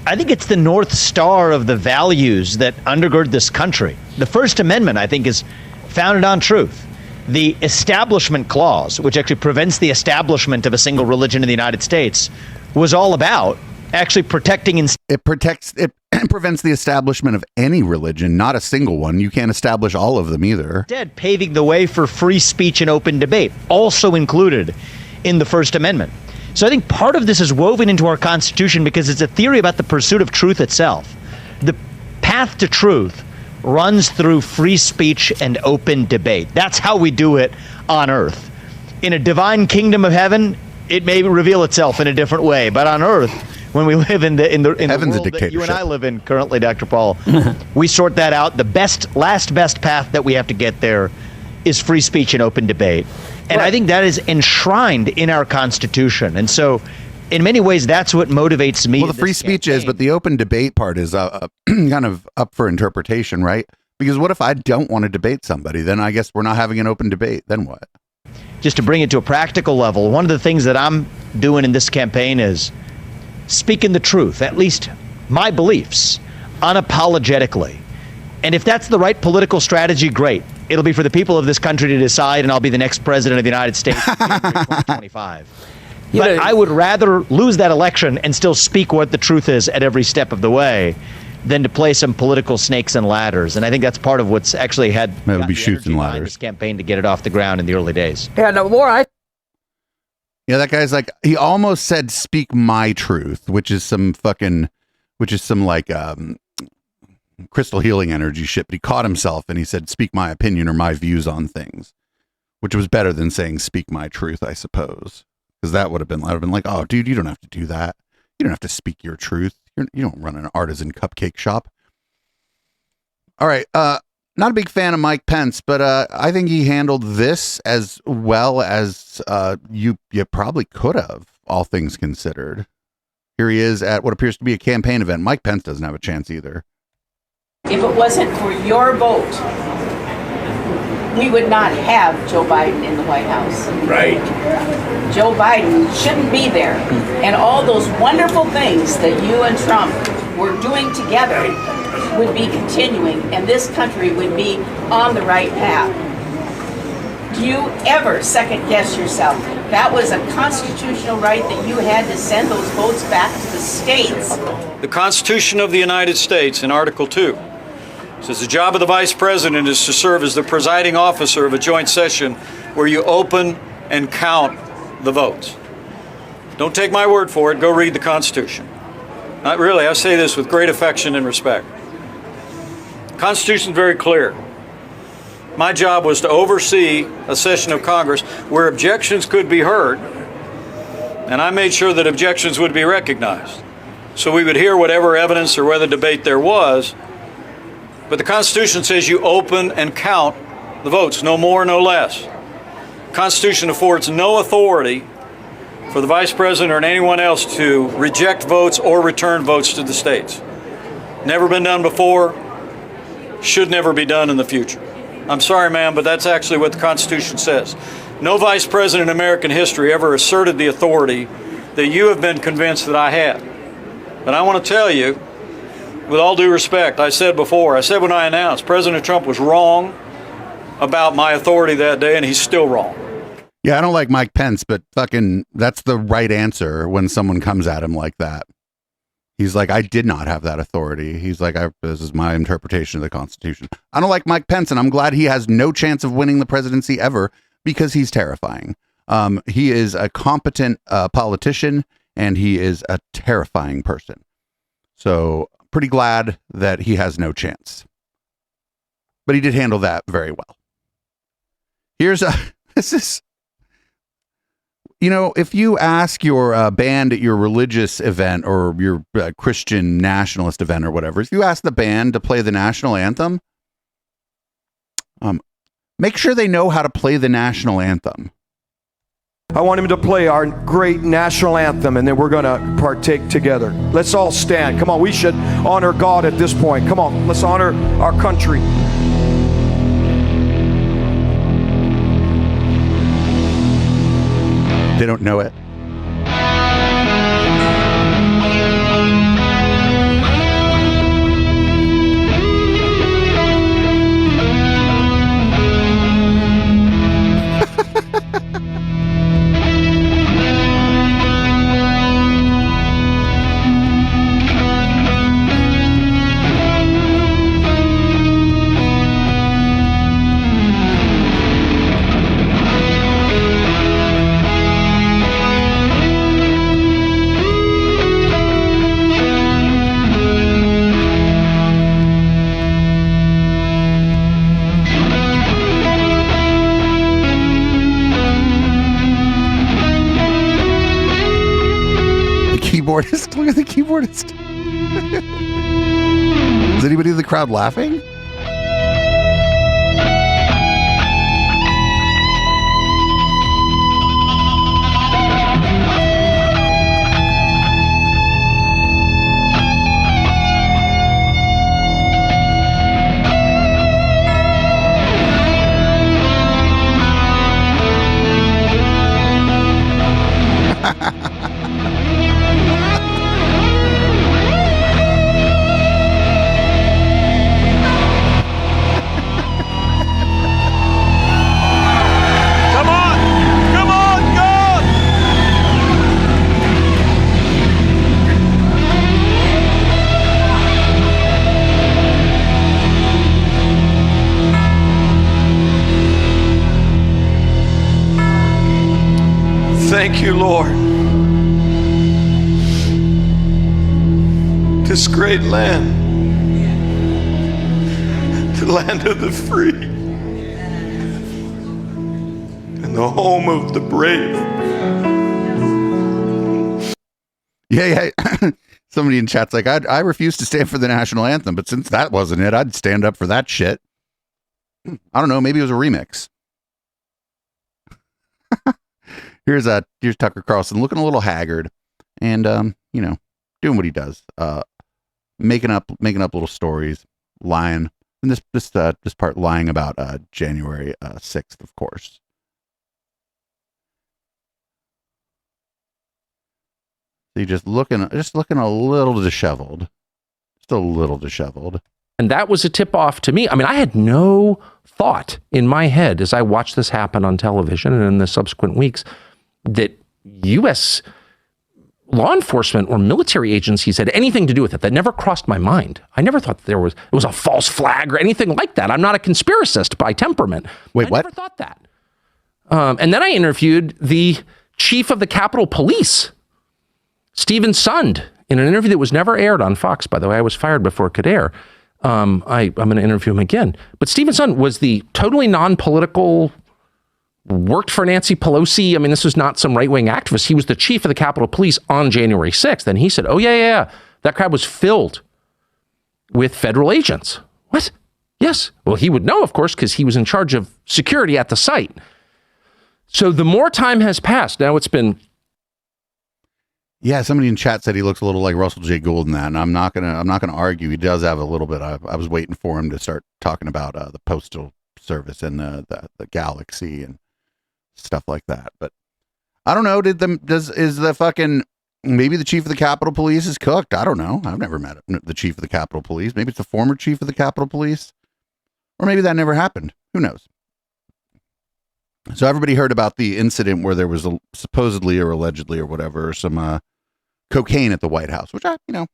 I think it's the North Star of the values that undergird this country. The First Amendment, I think, is founded on truth. The Establishment Clause, which actually prevents the establishment of a single religion in the United States, was all about actually protecting. It prevents the establishment of any religion, not a single one. You can't establish all of them either. Instead, paving the way for free speech and open debate, also included in the First Amendment. So I think part of this is woven into our Constitution because it's a theory about the pursuit of truth itself. The path to truth runs through free speech and open debate. That's how we do it on earth. In a divine kingdom of heaven, it may reveal itself in a different way, but on earth, when we live in the world that you and I live in currently, Dr. Paul, we sort that out. The last best path that we have to get there is free speech and open debate. And I think that is enshrined in our Constitution. And so in many ways, that's what motivates me. Well, the free speech is, but the open debate part is kind of up for interpretation, right? Because what if I don't want to debate somebody? Then I guess we're not having an open debate. Then what? Just to bring it to a practical level, one of the things that I'm doing in this campaign is speaking the truth, at least my beliefs, unapologetically. And if that's the right political strategy, great. It'll be for the people of this country to decide, and I'll be the next president of the United States in 2025. But I would rather lose that election and still speak what the truth is at every step of the way than to play some political snakes and ladders. And I think that's part of what's actually had shoots and ladders. This campaign to get it off the ground in the early days. Yeah, no more. Yeah, that guy's like, he almost said "speak my truth," which is some like crystal healing energy shit. But he caught himself and he said "speak my opinion" or "my views on things," which was better than saying "speak my truth," I suppose. Because that would have been like, oh, dude, you don't have to do that. You don't have to speak your truth. You don't run an artisan cupcake shop. All right. Not a big fan of Mike Pence, but I think he handled this as well as you probably could have, all things considered. Here he is at what appears to be a campaign event. Mike Pence doesn't have a chance either. If it wasn't for your vote, we would not have Joe Biden in the White House. Right. Joe Biden shouldn't be there. And all those wonderful things that you and Trump were doing together would be continuing, and this country would be on the right path. Do you ever second guess yourself? That was a constitutional right that you had to send those votes back to the states. The Constitution of the United States in Article 2 says the job of the Vice President is to serve as the presiding officer of a joint session where you open and count the votes. Don't take my word for it. Go read the Constitution. Not really. I say this with great affection and respect. The Constitution is very clear. My job was to oversee a session of Congress where objections could be heard, and I made sure that objections would be recognized. So we would hear whatever evidence or whether debate there was. But the Constitution says you open and count the votes, no more, no less. The Constitution affords no authority for the Vice President or anyone else to reject votes or return votes to the states. Never been done before, should never be done in the future. I'm sorry, ma'am, but that's actually what the Constitution says. No Vice President in American history ever asserted the authority that you have been convinced that I had. But I want to tell you, with all due respect, I said when I announced, President Trump was wrong about my authority that day, and he's still wrong. Yeah, I don't like Mike Pence, but fucking that's the right answer when someone comes at him like that. He's like, I did not have that authority. He's like, this is my interpretation of the Constitution. I don't like Mike Pence, and I'm glad he has no chance of winning the presidency ever because he's terrifying. He is a competent politician, and he is a terrifying person. So pretty glad that he has no chance. But he did handle that very well. If you ask your band at your religious event or your Christian nationalist event or whatever, if you ask the band to play the national anthem, make sure they know how to play the national anthem. I want him to play our great national anthem, and then we're going to partake together. Let's all stand. Come on, we should honor God at this point. Come on, let's honor our country. They don't know it. Keyboardist. Look at the keyboardist. Is anybody in the crowd laughing? Thank you, Lord. This great land, the land of the free, and the home of the brave. Yeah. Somebody in chat's like, I refuse to stand for the national anthem, but since that wasn't it, I'd stand up for that shit. I don't know, maybe it was a remix. Here's Tucker Carlson looking a little haggard and, doing what he does, making up little stories, lying. And this part lying about, January 6th, of course. So just looking a little disheveled, just a little disheveled. And that was a tip off to me. I mean, I had no thought in my head as I watched this happen on television and in the subsequent weeks that U.S. law enforcement or military agencies had anything to do with it. That never crossed my mind. I never thought that it was a false flag or anything like that. I'm not a conspiracist by temperament. Wait, what? I never thought that. And then I interviewed the chief of the Capitol Police, Stephen Sund, in an interview that was never aired on Fox, by the way. I was fired before it could air. I'm going to interview him again. But Stephen Sund was the totally non-political, worked for Nancy Pelosi. I mean, this was not some right-wing activist. He was the chief of the Capitol Police on January 6th. And he said, oh, yeah. That crowd was filled with federal agents. What? Yes. Well, he would know, of course, because he was in charge of security at the site. So the more time has passed, now it's been... Yeah, somebody in chat said he looks a little like Russell J. Gould in that, and I'm not gonna argue. He does have a little bit. I was waiting for him to start talking about the Postal Service and the Galaxy and stuff like that. But I don't know. Maybe the chief of the Capitol Police is cooked? I don't know. I've never met the chief of the Capitol Police. Maybe it's the former chief of the Capitol Police, or maybe that never happened. Who knows? So everybody heard about the incident where there was supposedly or allegedly or whatever some cocaine at the White House, which I can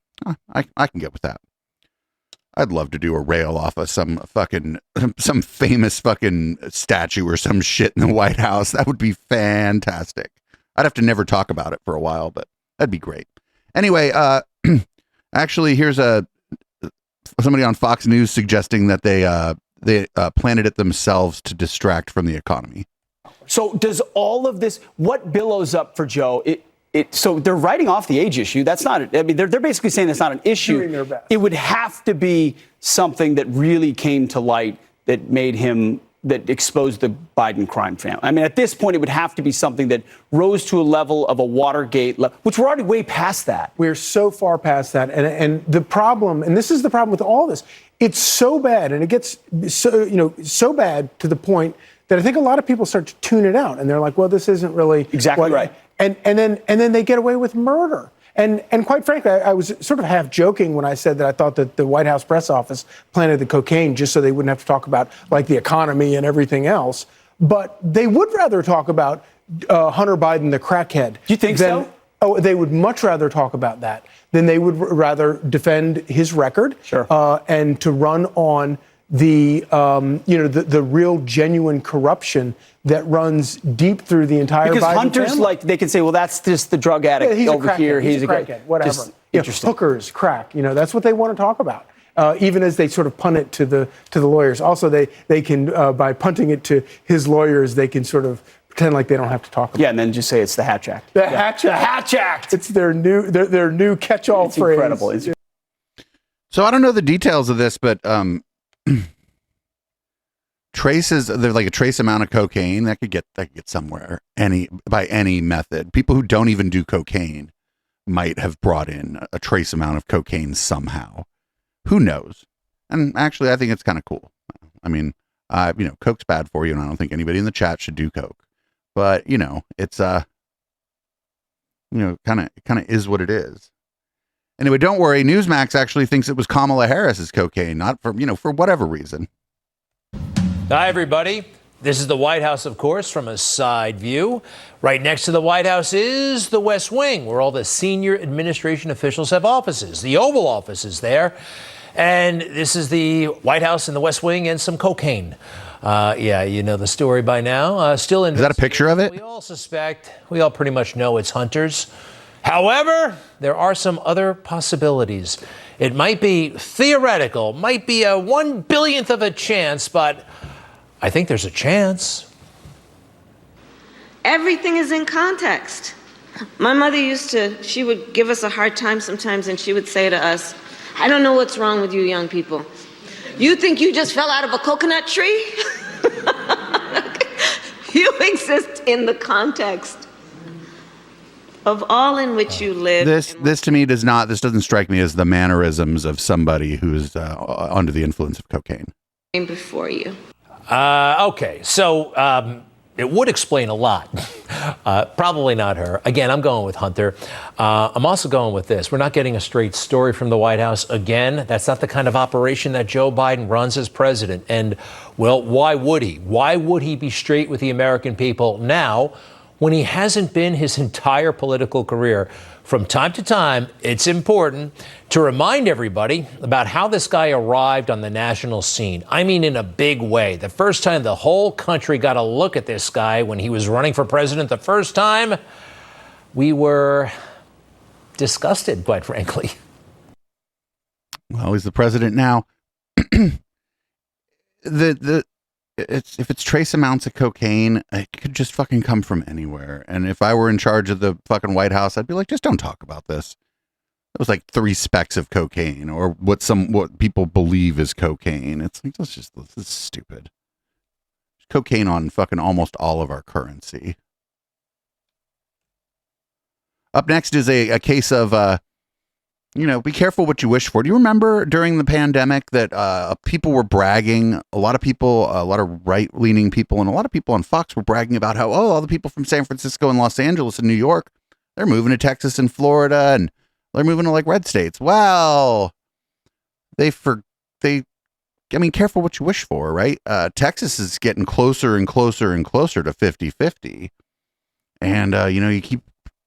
get with that. I'd love to do a rail off of some famous fucking statue or some shit in the White House. That would be fantastic. I'd have to never talk about it for a while, but that'd be great. Anyway, actually, here's somebody on Fox News suggesting that they planted it themselves to distract from the economy. So does all of this, what billows up for Joe? So they're writing off the age issue. That's not, I mean, they're basically saying that's not an issue. Doing their best. It would have to be something that really came to light that made him, that exposed the Biden crime family. I mean, at this point, it would have to be something that rose to a level of a Watergate, which we're already way past that. We're so far past that. And the problem, and this is the problem with all this, it's so bad, and it gets so bad to the point that I think a lot of people start to tune it out, and they're like, well, this isn't really exactly right. And then they get away with murder. And quite frankly, I was sort of half joking when I said that I thought that the White House press office planted the cocaine just so they wouldn't have to talk about like the economy and everything else. But they would rather talk about Hunter Biden, the crackhead. Do you think so? Oh, they would much rather talk about that than they would rather defend his record. Sure. And to run on the real genuine corruption that runs deep through the entire because Biden Hunter's family. like, they can say, well, that's just the drug addict over here. He's a crackhead, whatever. Interesting. Hookers, crack, that's what they want to talk about. Even as they sort of punt it to the lawyers. Also, they can, by punting it to his lawyers, they can sort of pretend like they don't have to talk about it. Yeah, and then just say it's the Hatch Act. The Hatch Act. It's their new catch-all it's phrase. Incredible. So I don't know the details of this, but there's like a trace amount of cocaine that could get somewhere by any method. People who don't even do cocaine might have brought in a trace amount of cocaine somehow. Who knows? And actually, I think it's kind of cool. I mean, coke's bad for you, and I don't think anybody in the chat should do coke. But it's kind of is what it is. Anyway, don't worry. Newsmax actually thinks it was Kamala Harris's cocaine, not for whatever reason. Hi, everybody. This is the White House, of course, from a side view. Right next to the White House is the West Wing, where all the senior administration officials have offices. The Oval Office is there. And this is the White House and the West Wing and some cocaine. Yeah, you know the story by now. Still in. Is that a picture of it? We all pretty much know it's Hunter's. However, there are some other possibilities. It might be theoretical, might be a 1/10000000th of a chance, but I think there's a chance. Everything is in context. My mother she would give us a hard time sometimes, and she would say to us, I don't know what's wrong with you young people. You think you just fell out of a coconut tree? You exist in the context of all in which you live. This to me doesn't strike me as the mannerisms of somebody who's under the influence of cocaine. Before you. Okay, so it would explain a lot. Probably not her. Again, I'm going with Hunter. I'm also going with this. We're not getting a straight story from the White House. Again, that's not the kind of operation that Joe Biden runs as president. And, well, why would he? Why would he be straight with the American people now when he hasn't been his entire political career? From time to time, it's important to remind everybody about how this guy arrived on the national scene. I mean, in a big way. The first time the whole country got a look at this guy when he was running for president the first time, we were disgusted, quite frankly. Well, he's the president now. If it's trace amounts of cocaine, it could just fucking come from anywhere. And if I were in charge of the fucking White House, I'd be like, just don't talk about this. It was like 3 specks of cocaine, or what people believe is cocaine. It's like, this is stupid. There's cocaine on fucking almost all of our currency. Up next is a case of be careful what you wish for. Do you remember during the pandemic that people were bragging, a lot of right-leaning people and a lot of people on Fox were bragging about how, all the people from San Francisco and Los Angeles and New York, they're moving to Texas and Florida and they're moving to like red states. Well, careful what you wish for, right? Texas is getting closer and closer and closer to 50-50. And, you keep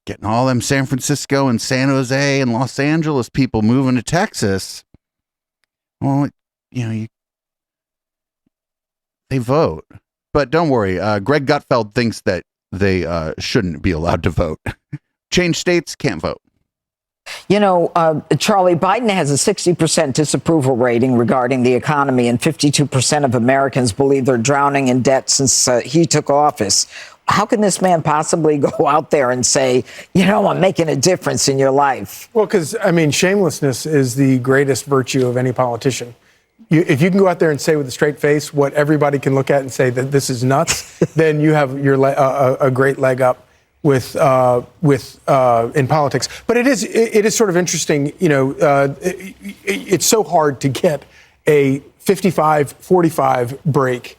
getting all them San Francisco and San Jose and Los Angeles people moving to Texas. Well, they vote. But don't worry. Greg Gutfeld thinks that they shouldn't be allowed to vote. Change states, can't vote. Charlie, Biden has a 60% disapproval rating regarding the economy, and 52% of Americans believe they're drowning in debt since he took office. How can this man possibly go out there and say, I'm making a difference in your life? Well, because, shamelessness is the greatest virtue of any politician. If you can go out there and say with a straight face what everybody can look at and say that this is nuts, then you have a great leg up with in politics. But it is sort of interesting. It's so hard to get a 55-45 break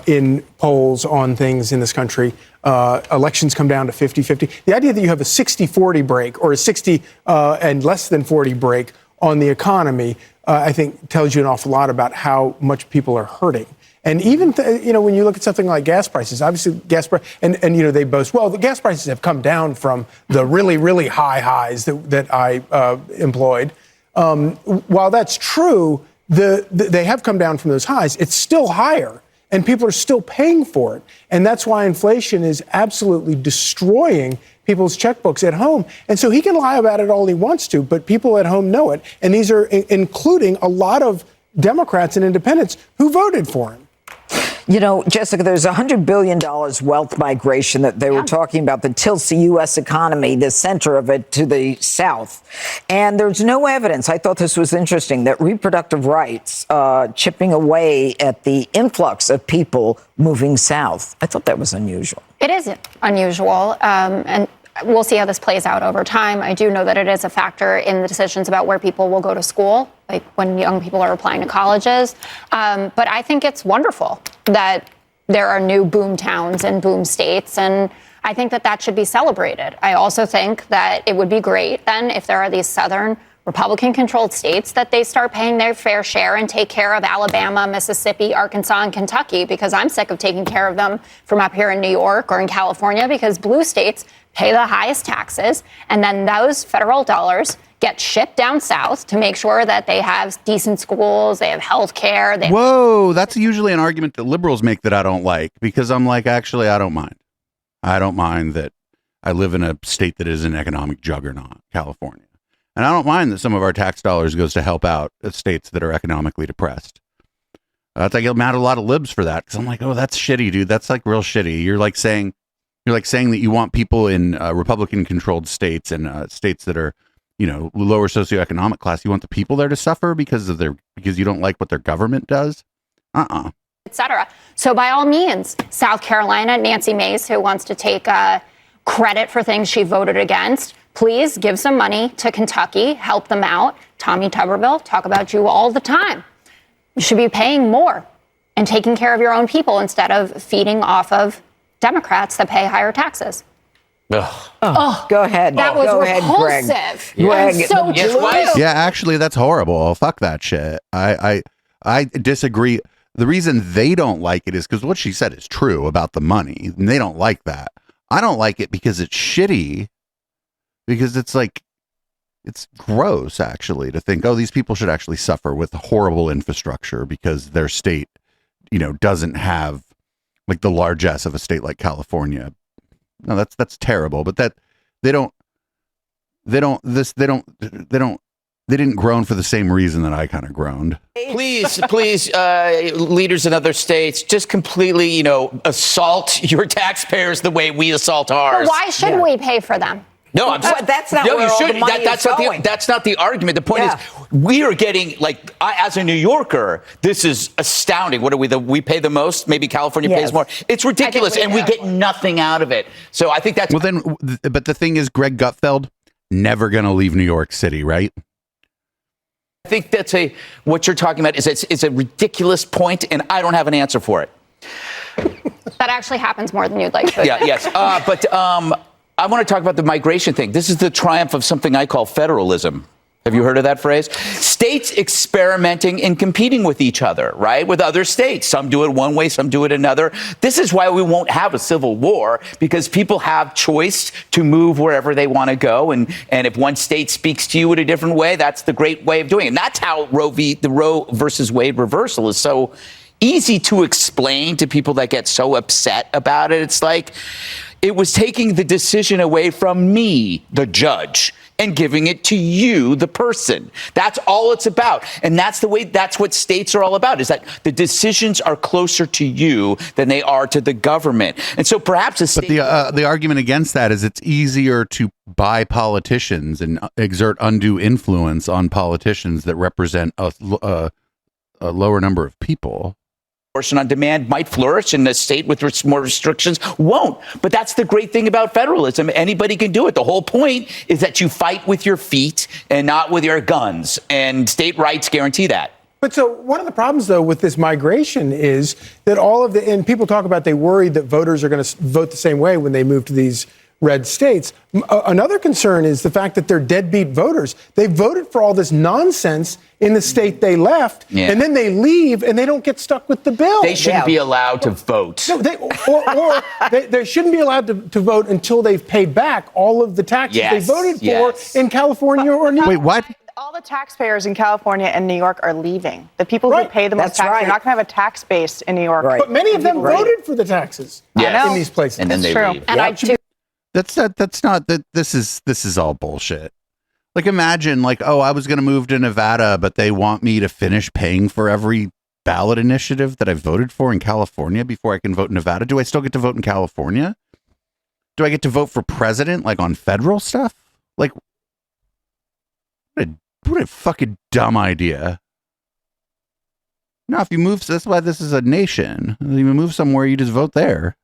in polls on things in this country. Elections come down to 50-50. The idea that you have a 60-40 break or a 60 and less than 40 break on the economy, I think tells you an awful lot about how much people are hurting. And even, when you look at something like gas prices, obviously and they boast, well, the gas prices have come down from the really, really high highs that I employed. While that's true, they have come down from those highs. It's still higher. And people are still paying for it. And that's why inflation is absolutely destroying people's checkbooks at home. And so he can lie about it all he wants to, but people at home know it. And these are including a lot of Democrats and independents who voted for him. Jessica, there's $100 billion wealth migration that they were talking about that tilts the U.S. economy, the center of it, to the south. And there's no evidence, I thought this was interesting, that reproductive rights chipping away at the influx of people moving south. I thought that was unusual. It is unusual. And we'll see how this plays out over time. I do know that it is a factor in the decisions about where people will go to school, like when young people are applying to colleges. But I think it's wonderful that there are new boom towns and boom states. And I think that that should be celebrated. I also think that it would be great then if there are these southern Republican-controlled states that they start paying their fair share and take care of Alabama, Mississippi, Arkansas, and Kentucky, because I'm sick of taking care of them from up here in New York or in California, because blue states pay the highest taxes, and then those federal dollars get shipped down south to make sure that they have decent schools, they have health care. Whoa, that's usually an argument that liberals make that I don't like, because I'm like, actually, I don't mind. I don't mind that I live in a state that is an economic juggernaut, California. And I don't mind that some of our tax dollars goes to help out states that are economically depressed. I get mad at a lot of libs for that, because I'm like, oh, that's shitty, dude. That's like real shitty. You're like saying that you want people in Republican-controlled states and states that are, lower socioeconomic class. You want the people there to suffer because you don't like what their government does. Etc. So by all means, South Carolina, Nancy Mace, who wants to take credit for things she voted against, please give some money to Kentucky, help them out. Tommy Tuberville, talk about you all the time. You should be paying more and taking care of your own people instead of feeding off of Democrats that pay higher taxes. Oh, go ahead. That was go repulsive. Ahead, Greg. So true. Yeah, actually, that's horrible. Fuck that shit. I disagree. The reason they don't like it is because what she said is true about the money, and they don't like that. I don't like it because it's shitty, because it's gross, actually, to think, oh, these people should actually suffer with horrible infrastructure because their state, doesn't have like the largesse of a state like California. No, that's terrible. But that they didn't groan for the same reason that I kind of groaned. Please, leaders in other states, just completely, assault your taxpayers the way we assault ours. But why should we pay for them? No, but that's not where all the money is going. That's not the argument. The point is, we are getting, as a New Yorker, this is astounding. What are we pay the most? Maybe California pays more. It's ridiculous, and we get nothing out of it. So I think that's... Well, then, but the thing is, Greg Gutfeld, never going to leave New York City, right? I think what you're talking about is a ridiculous point, and I don't have an answer for it. That actually happens more than you'd like to. Yes. I want to talk about the migration thing. This is the triumph of something I call federalism. Have you heard of that phrase? States experimenting and competing with each other, right? With other states. Some do it one way, some do it another. This is why we won't have a civil war, because people have choice to move wherever they want to go. And if one state speaks to you in a different way, that's the great way of doing it. And that's how the Roe versus Wade reversal is so easy to explain to people that get so upset about it. It's like it was taking the decision away from me, the judge, and giving it to you, the person. That's all it's about. And that's what states are all about, is that the decisions are closer to you than they are to the government. And so perhaps But the argument against that is it's easier to buy politicians and exert undue influence on politicians that represent a lower number of people. Abortion on demand might flourish, and a state with more restrictions won't. But that's the great thing about federalism. Anybody can do it. The whole point is that you fight with your feet and not with your guns, and state rights guarantee that. But so one of the problems, though, with this migration is that and people talk about they worry that voters are going to vote the same way when they move to these red states. Another concern is the fact that they're deadbeat voters. They voted for all this nonsense in the state they left, and then they leave and they don't get stuck with the bill. They shouldn't be allowed to vote. No, they shouldn't be allowed to vote until they've paid back all of the taxes they voted for in California or New York. Wait, what? All the taxpayers in California and New York are leaving. The people who pay the most taxes, you're not going to have a tax base in New York. But many of them voted for the taxes in these places. And then they leave. And That's not that. This is all bullshit. Like, imagine, I was going to move to Nevada, but they want me to finish paying for every ballot initiative that I voted for in California before I can vote in Nevada. Do I still get to vote in California? Do I get to vote for president, on federal stuff? What a fucking dumb idea. No, if you move, that's why this is a nation. If you move somewhere, you just vote there.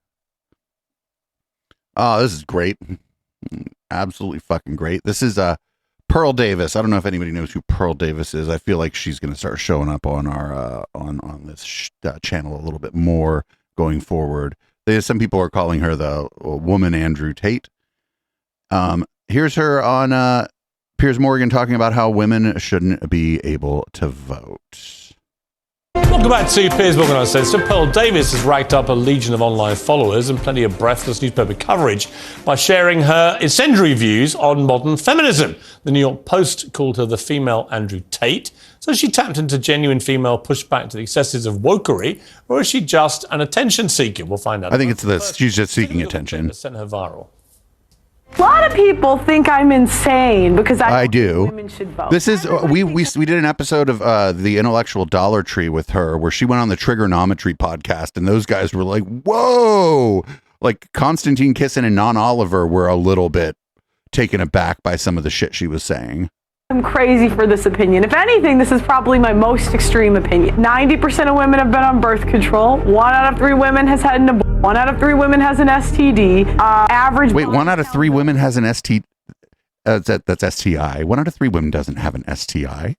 Oh, this is great. Absolutely fucking great. This is Pearl Davis. I don't know if anybody knows who Pearl Davis is. I feel like she's going to start showing up on our on this channel a little bit more going forward. Some people are calling her the woman Andrew Tate. Here's her on Piers Morgan talking about how women shouldn't be able to vote. Welcome back to Piers Morgan Uncensored. Pearl Davis has racked up a legion of online followers and plenty of breathless newspaper coverage by sharing her incendiary views on modern feminism. The New York Post called her the female Andrew Tate. So she tapped into genuine female pushback to the excesses of wokery, or is she just an attention seeker? We'll find out. I think it's this. She's just seeking attention. Sent her viral. A lot of people think I'm insane because I do. Women should vote. This is we did an episode of the Intellectual Dollar Tree with her where she went on the Trigonometry podcast, and those guys were like, "Whoa!" Like Constantine Kissin and Non Oliver were a little bit taken aback by some of the shit she was saying. I'm crazy for this opinion. If anything, this is probably my most extreme opinion. 90% of women have been on birth control. 1 out of 3 women has had an abortion. 1 out of 3 women has an STD. Average. Wait, 1 out of 3 women has an STD. That's STI. 1 out of 3 women doesn't have an STI.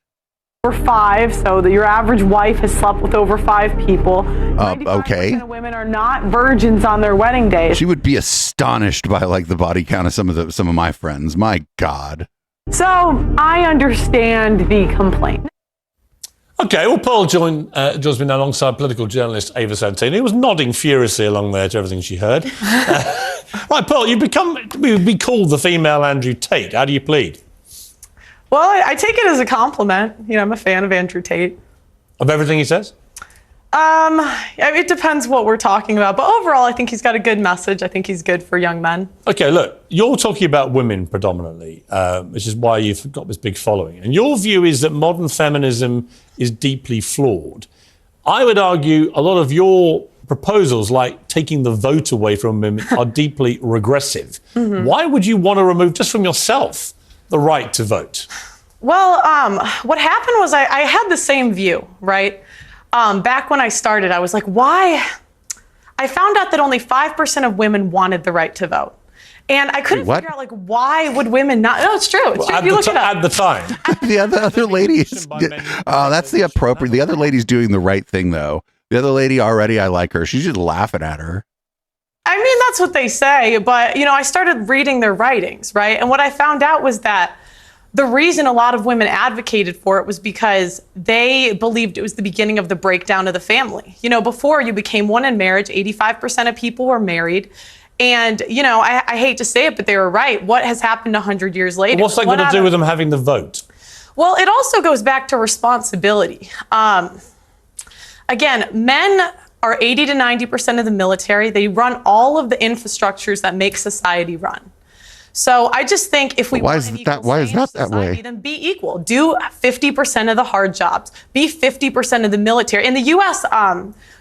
Over 5, so that your average wife has slept with over 5 people. Okay. 95% of women are not virgins on their wedding day. She would be astonished by like the body count of some of my friends. My God. So I understand the complaint. Okay, well, Pearl joins me now alongside political journalist Ava Santini, who was nodding furiously along there to everything she heard. Right, Pearl, you've be called the female Andrew Tate. How do you plead? Well, I take it as a compliment. You know, I'm a fan of Andrew Tate. Of everything he says? It depends what we're talking about, but overall, I think he's got a good message. I think he's good for young men. Okay, look, you're talking about women predominantly, which is why you've got this big following. And your view is that modern feminism is deeply flawed. I would argue a lot of your proposals, like taking the vote away from women, are deeply regressive. Mm-hmm. Why would you want to remove, just from yourself, the right to vote? Well, what happened was I had the same view, right? Back when I started, I was like, why? I found out that only 5% of women wanted the right to vote. And I couldn't figure out, like, why would women not? No, it's true. It's true. You look it up. At the time. The other lady is, that's the appropriate. The other lady's doing the right thing, though. The other lady already, I like her. She's just laughing at her. I mean, that's what they say. But, you know, I started reading their writings, right? And what I found out was that the reason a lot of women advocated for it was because they believed it was the beginning of the breakdown of the family. You know, before you became one in marriage, 85% of people were married. And, you know, I hate to say it, but they were right. What has happened 100 years later? What's that got to do with them having the vote? Well, it also goes back to responsibility. Again, men are 80 to 90% of the military. They run all of the infrastructures that make society run. So I just think if we why is that that way? Then be equal. Do 50% of the hard jobs. Be 50% of the military. In the U.S.,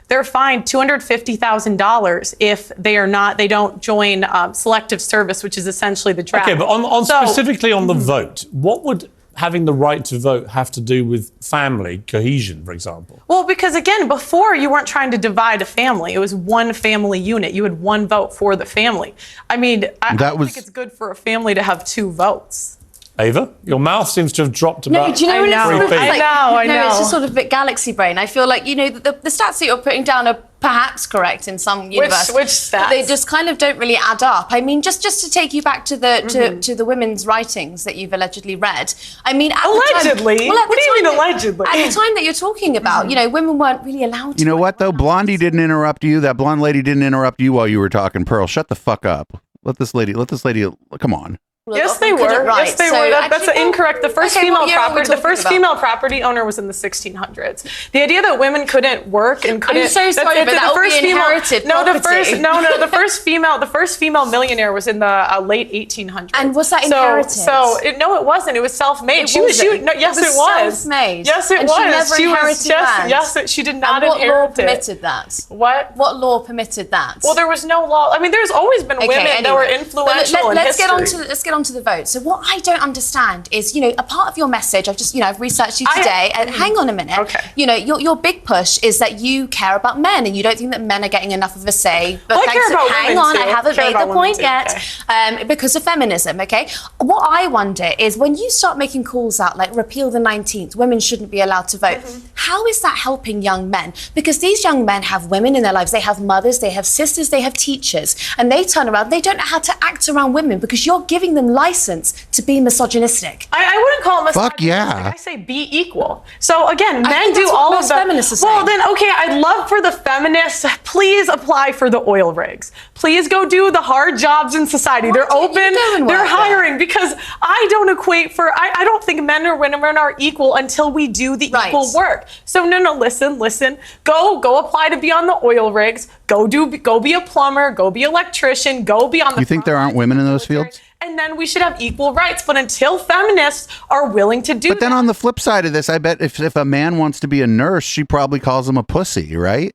they're fined $250,000 if they don't join selective service, which is essentially the draft. Okay, but specifically on the vote, what would having the right to vote have to do with family cohesion, for example? Well, because again, before you weren't trying to divide a family. It was one family unit. You had one vote for the family. I mean, I don't think it's good for a family to have 2 votes. Ava, your mouth seems to have dropped about No, do you know what it's sort of like? I know. It's just sort of a bit galaxy brain. I feel like, you know, the stats that you're putting down are perhaps correct in some universe. Which stats? But they just kind of don't really add up. I mean, just to take you back to the to the women's writings that you've allegedly read. I mean, allegedly? What do you mean allegedly? At the time that you're talking about, you know, women weren't really allowed to. You know what, though? Blondie didn't interrupt you. That blonde lady didn't interrupt you while you were talking. Pearl, shut the fuck up. Let this lady, come on. Yes, they were. Yes, they were. That's incorrect. The first female property owner was in the 1600s. The idea that women couldn't work and couldn't. I'm so sorry, but that would be inherited property. The first female millionaire was in the late 1800s. And was that inherited? No, it wasn't. It was self-made. Yes, it was. Self-made. Yes, it and was. She never inherited land. Yes, she did not inherit it. What law permitted that? What law permitted that? Well, there was no law. I mean, there's always been women that were influential in history. Let's get get onto the vote. So what I don't understand is, a part of your message, I've researched you today, and hang on a minute. Okay. Your big push is that you care about men and you don't think that men are getting enough of a say. But I care about hang women on, too. I haven't made the point yet. Okay. Because of feminism, okay? What I wonder is when you start making calls out like repeal the 19th, women shouldn't be allowed to vote. How is that helping young men? Because these young men have women in their lives, they have mothers, they have sisters, they have teachers, and they turn around, they don't know how to act around women because you're giving them license to be misogynistic. I wouldn't call it misogynistic. Fuck yeah. I say be equal. So again, I men think do that's what all of most the feminists are Well, saying. then okay, I'd love for the feminists, please apply for the oil rigs. Please go do the hard jobs in society. They're open, they're hiring, because I don't I don't think men or women are equal until we do the equal work. So no, listen. Go apply to be on the oil rigs. Go be a plumber, go be an electrician, go be on the You think there aren't women in those fields? and then we should have equal rights. But until feminists are willing to do But then on the flip side of this, I bet if a man wants to be a nurse, she probably calls him a pussy, right?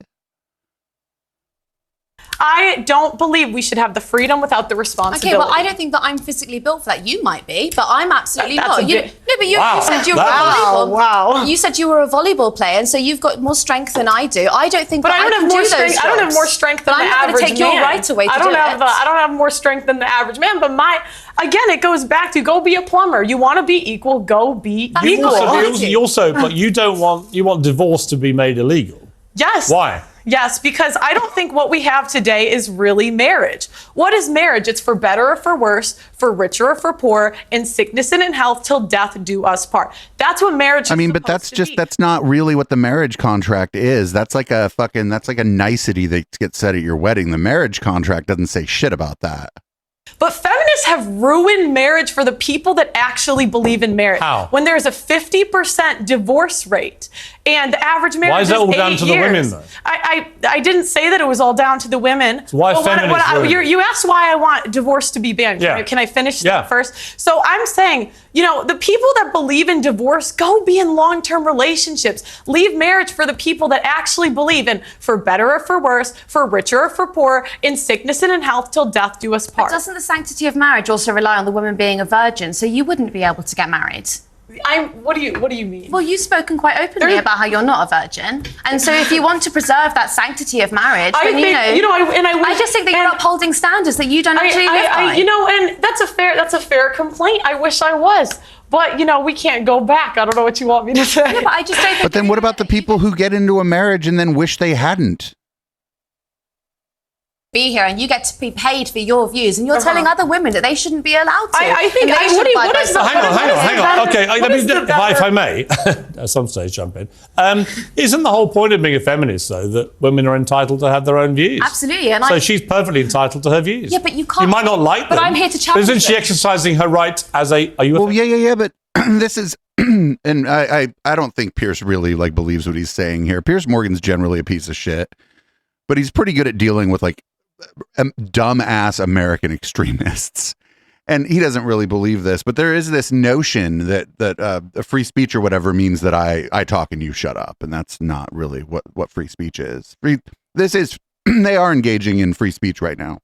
I don't believe we should have the freedom without the responsibility. Okay, well, I don't think that I'm physically built for that. You might be, but I'm absolutely That's not. a bit- You Wow. said you were Wow. a volleyball. Wow. You said you were a volleyball player, and so you've got more strength than I do. I don't think But that I don't can have do more those strength. I don't have jobs. more strength than But the I'm not average going to take your man. right away to I do don't it. have more strength than the average man. But again, it goes back to go be a plumber. You want to be equal, go be equal. But you want divorce to be made illegal. Yes. Why? Yes, because I don't think what we have today is really marriage. What is marriage? It's for better or for worse, for richer or for poor, in sickness and in health, till death do us part. That's what marriage is. I mean, but that's not really what the marriage contract is. That's like a nicety that gets said at your wedding. The marriage contract doesn't say shit about that. But feminists have ruined marriage for the people that actually believe in marriage. How? When there's a 50% divorce rate and the average marriage Why is that all down 8 to the years. women, though? I didn't say that it was all down to the women. So why But feminists ruin it? you asked why I want divorce to be banned. Yeah. Can I finish that first? So I'm saying, the people that believe in divorce, go be in long-term relationships. Leave marriage for the people that actually believe in for better or for worse, for richer or for poor, in sickness and in health, till death do us part. But doesn't the sanctity of marriage also rely on the woman being a virgin? So you wouldn't be able to get married. What do you mean? Well, you've spoken quite openly about how you're not a virgin, and so if you want to preserve that sanctity of marriage, then I just think that you're upholding standards that you don't actually live by. And that's a fair complaint. I wish I was. But, we can't go back. I don't know what you want me to say. Yeah, but I just don't think. But then what about the people who get into a marriage and then wish they hadn't? Be here and you get to be paid for your views, and you're telling other women that they shouldn't be allowed to. I think and they should abide by some- Hang on. Okay, if I may, at some stage jump in. Isn't the whole point of being a feminist, though, that women are entitled to have their own views? Absolutely. And so she's perfectly entitled to her views. Yeah, but you can't. You might not like them. But I'm here to challenge Isn't she them. exercising her right as a... Are you a Well, yeah, but this is... and I don't think Pierce really believes what he's saying here. Piers Morgan's generally a piece of shit, but he's pretty good at dealing with dumbass American extremists. And he doesn't really believe this, but there is this notion that free speech or whatever means that I talk and you shut up. And that's not really what free speech is. They are engaging in free speech right now.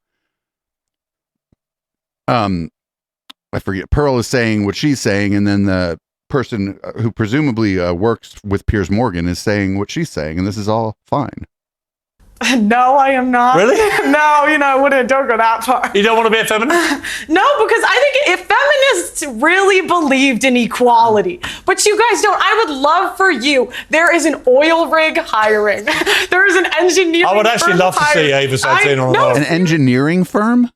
I forget, Pearl is saying what she's saying, and then the person who presumably works with Piers Morgan is saying what she's saying, and this is all fine. No, I am not. Really? No, I wouldn't. Don't go that far. You don't want to be a feminist? No, because I think if feminists really believed in equality, but you guys don't, I would love for you. There is an oil rig hiring. There is an engineering. I would actually firm love to see hiring. Ava Santana on that. An engineering firm? Do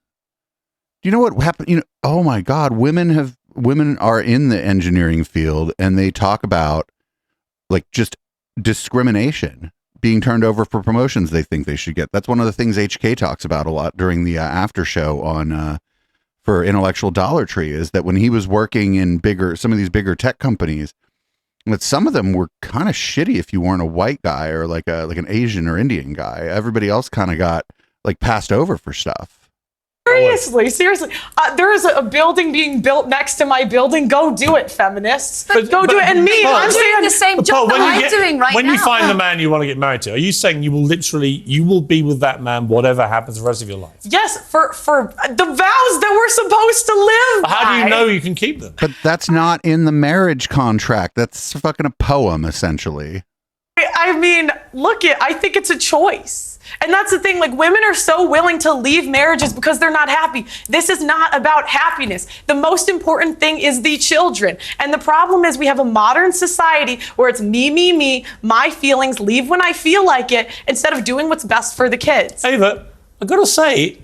you know what happened? Oh my God, women are in the engineering field, and they talk about just discrimination, being turned over for promotions they think they should get. That's one of the things HK talks about a lot during the after show on for Intellectual Dollar Tree, is that when he was working in some of these bigger tech companies, that some of them were kind of shitty if you weren't a white guy or like an Asian or Indian guy. Everybody else kind of got passed over for stuff. Seriously. There is a building being built next to my building. Go do it, feminists. Go do it. And me, I'm saying the same job that I'm doing right now. When you find the man you want to get married to, are you saying you will be with that man whatever happens the rest of your life? Yes, for the vows that we're supposed to live by. How do you know you can keep them? But that's not in the marriage contract. That's fucking a poem, essentially. I mean, I think it's a choice. And that's the thing, like, women are so willing to leave marriages because they're not happy. This is not about happiness. The most important thing is the children. And the problem is we have a modern society where it's me, my feelings, leave when I feel like it, instead of doing what's best for the kids. Ava, I've got to say,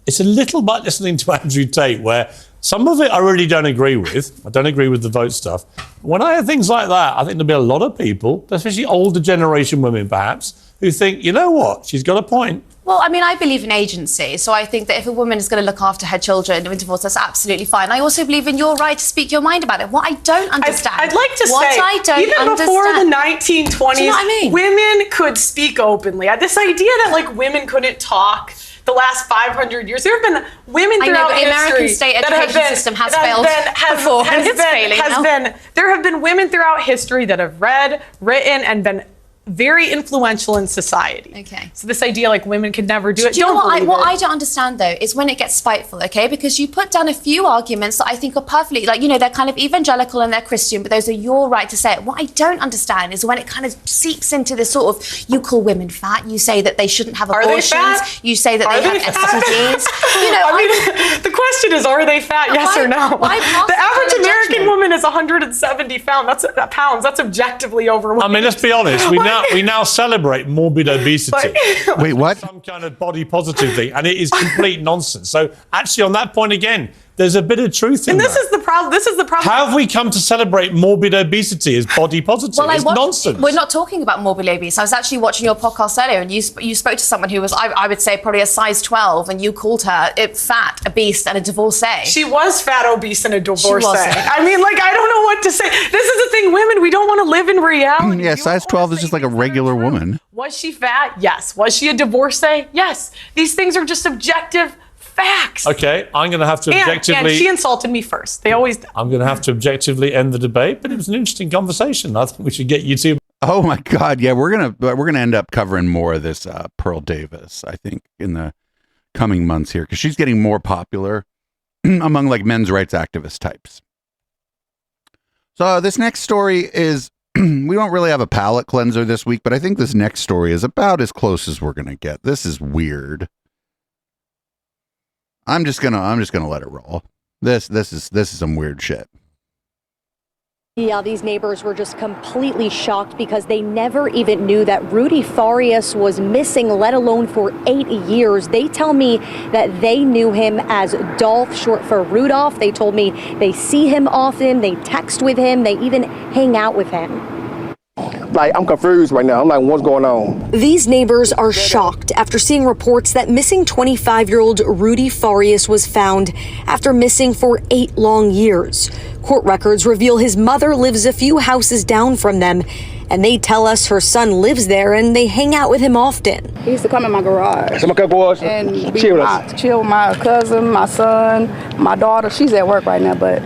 it's a little bit listening to Andrew Tate where some of it I really don't agree with. I don't agree with the vote stuff. When I hear things like that, I think there'll be a lot of people, especially older generation women perhaps, who think, you know what, she's got a point. Well, I mean, I believe in agency, so I think that if a woman is going to look after her children in divorce, that's absolutely fine. I also believe in your right to speak your mind about it. What I don't understand... I'd like to say, even before the 1920s, do you know what I mean? Women could speak openly. This idea that, like, women couldn't talk the last 500 years, there have been women throughout history... the American state education system has failed before, and it's failing now. There have been women throughout history that have read, written, and been very influential in society. Okay. So this idea like women could never do it. Do you know what I don't understand though is when it gets spiteful, okay? Because you put down a few arguments that I think are perfectly, like, you know, they're kind of evangelical and they're Christian, but those are your right to say it. What I don't understand is when it kind of seeps into this sort of, you call women fat, you say that they shouldn't have abortions, you say that they have STDs. You know, I mean, the question is, are they fat? Yes or no? The average American woman is 170 pounds. That's objectively overweight. I mean, let's be honest. We now celebrate morbid obesity. Wait, what? Some kind of body positive thing, and it is complete nonsense. So actually, on that point again, there's a bit of truth in that. And this is the problem. How have we come to celebrate morbid obesity as body positive? It's nonsense. We're not talking about morbid obese. I was actually watching your podcast earlier, and you spoke to someone who was, I would say, probably a size 12, and you called her fat, obese, and a divorcee. She was fat, obese, and a divorcee. wasn't. I mean, like, I don't know what to say. This is the thing, women, we don't want to live in reality. Yeah, size 12 is just like a regular woman. Was she fat? Yes. Was she a divorcee? Yes. These things are just objective facts. Okay, I'm going to have to objectively... And she insulted me first. They always do. I'm going to have to objectively end the debate, but it was an interesting conversation. I think we should get you two... Oh my God, yeah, we're gonna end up covering more of this Pearl Davis, I think, in the coming months here, because she's getting more popular among like men's rights activist types. So this next story is... we don't really have a palate cleanser this week, but I think this next story is about as close as we're gonna get. This is weird. I'm just gonna let it roll. This is some weird shit. Yeah, these neighbors were just completely shocked because they never even knew that Rudy Farias was missing, let alone for 8 years. They tell me that they knew him as Dolph, short for Rudolph. They told me they see him often, they text with him, they even hang out with him. Like, I'm confused right now. I'm like, what's going on? These neighbors are shocked after seeing reports that missing 25-year-old Rudy Farias was found after missing for 8 long years. Court records reveal his mother lives a few houses down from them, and they tell us her son lives there and they hang out with him often. He used to come in my garage and chill with my cousin, my son, my daughter. She's at work right now, but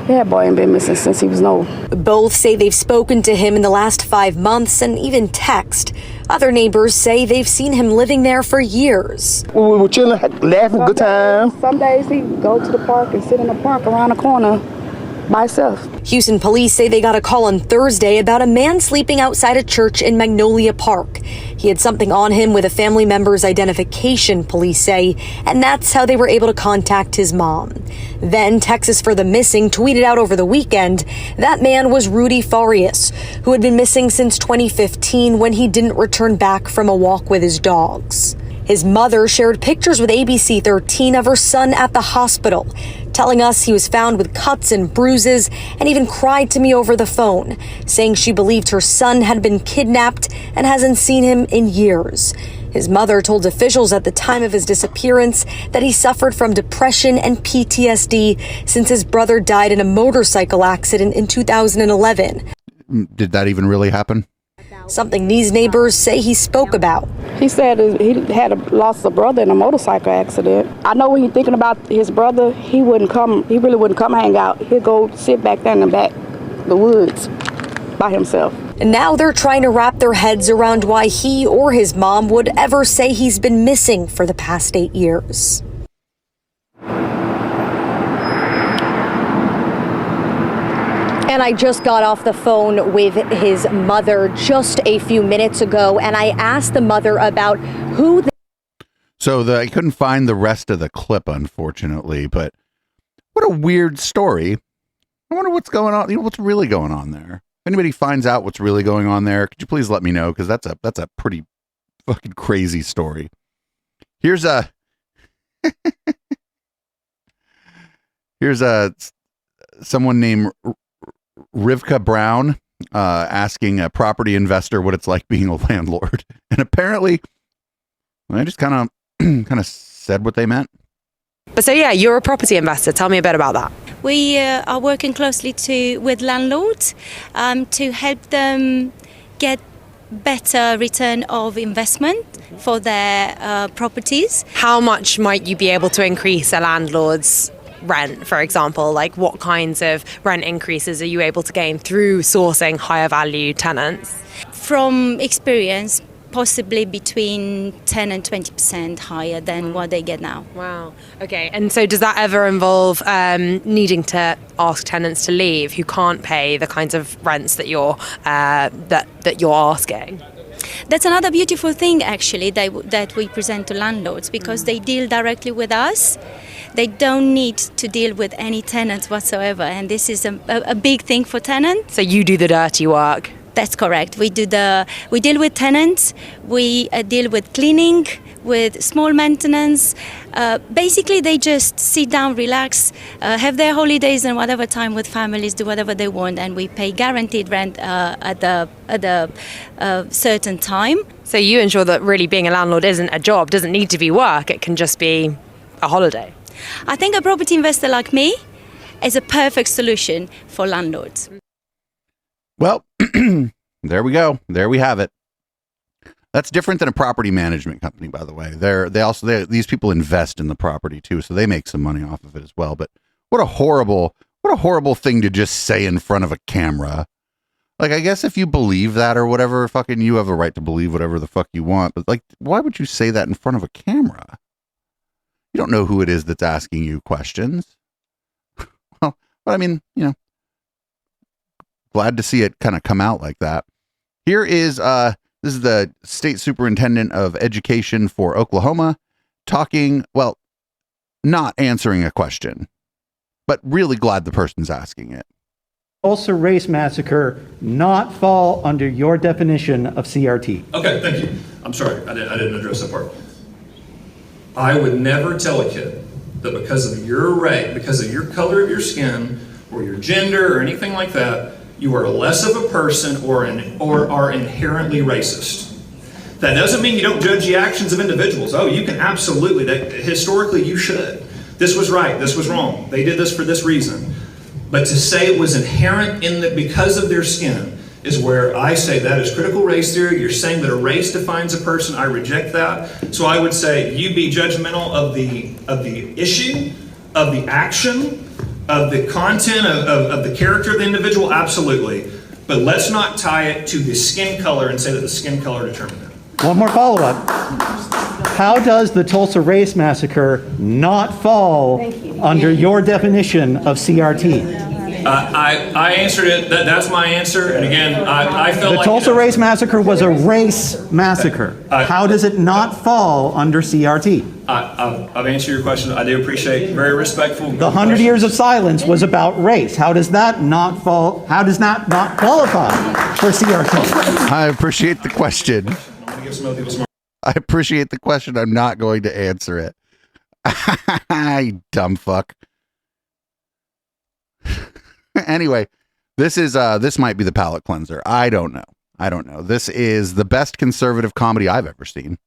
that boy ain't been missing since he was no. Both say they've spoken to him in the last 5 months and even text. Other neighbors say they've seen him living there for years. We were chilling, laughing, good time. Some days he'd go to the park and sit in the park around the corner by himself. Houston police say they got a call on Thursday about a man sleeping outside a church in Magnolia Park. He had something on him with a family member's identification, police say, and that's how they were able to contact his mom. Then Texas for the Missing tweeted out over the weekend that man was Rudy Farias, who had been missing since 2015 when he didn't return back from a walk with his dogs. His mother shared pictures with ABC 13 of her son at the hospital, telling us he was found with cuts and bruises and even cried to me over the phone, saying she believed her son had been kidnapped and hasn't seen him in years. His mother told officials at the time of his disappearance that he suffered from depression and PTSD since his brother died in a motorcycle accident in 2011. Did that even really happen? Something these neighbors say he spoke about. He said he had lost a brother in a motorcycle accident. I know when he's thinking about his brother, he really wouldn't come hang out. He'd go sit back there in the back, the woods, by himself. And now they're trying to wrap their heads around why he or his mom would ever say he's been missing for the past 8 years. And I just got off the phone with his mother just a few minutes ago, and I asked the mother about who. I couldn't find the rest of the clip, unfortunately, but what a weird story. I wonder what's going on. What's really going on there? If anybody finds out what's really going on there, could you please let me know? Because that's a pretty fucking crazy story. Here's someone named Rivka Brown asking a property investor what it's like being a landlord, and apparently I just kind of said what they meant. But so yeah, you're a property investor. Tell me a bit about that. We are working closely with landlords to help them get better return of investment for their properties. How much might you be able to increase a landlord's rent, for example? Like what kinds of rent increases are you able to gain through sourcing higher value tenants? From experience, possibly between 10 and 20% higher than what they get now. Wow. Okay. And so does that ever involve needing to ask tenants to leave who can't pay the kinds of rents that you're that you're asking? That's another beautiful thing, actually, that we present to landlords, because they deal directly with us. They don't need to deal with any tenants whatsoever, and this is a big thing for tenants. So you do the dirty work. That's correct. We deal with tenants. We deal with cleaning, with small maintenance. Basically, they just sit down, relax, have their holidays and whatever time with families, do whatever they want, and we pay guaranteed rent at a certain time. So you ensure that really being a landlord isn't a job, doesn't need to be work. It can just be a holiday. I think a property investor like me is a perfect solution for landlords. Well, there we go. There we have it. That's different than a property management company, by the way. These people invest in the property too, so they make some money off of it as well. But what a horrible thing to just say in front of a camera. Like, I guess if you believe that or whatever, fucking you have a right to believe whatever the fuck you want. But like, why would you say that in front of a camera? You don't know who it is that's asking you questions. Well, but I mean, glad to see it kind of come out like that. Here is this is the state superintendent of education for Oklahoma talking, well, not answering a question, but really glad the person's asking it. Tulsa race massacre not fall under your definition of CRT? Okay, thank you. I'm sorry, I didn't address that part. I would never tell a kid that because of your race, because of your color of your skin, or your gender, or anything like that, you are less of a person or are inherently racist. That doesn't mean you don't judge the actions of individuals. Oh, you can absolutely. Historically, you should. This was right. This was wrong. They did this for this reason. But to say it was inherent in that because of their skin is where I say that is critical race theory. You're saying that a race defines a person. I reject that. So I would say you be judgmental of the issue, of the action, of the content, of the character of the individual, absolutely. But let's not tie it to the skin color and say that the skin color determined it. One more follow-up. How does the Tulsa race massacre not fall under your definition of CRT? I answered it. That's my answer. And again, I feel like the Tulsa race massacre was a race massacre. How does it not fall under CRT? I've answered your question. I do appreciate very respectful. The 100 years of silence was about race. How does that not fall? How does that not qualify for CRT? I appreciate the question. I appreciate the question. I'm not going to answer it. You dumb fuck. Anyway, this might be the palate cleanser. I don't know. This is the best conservative comedy I've ever seen.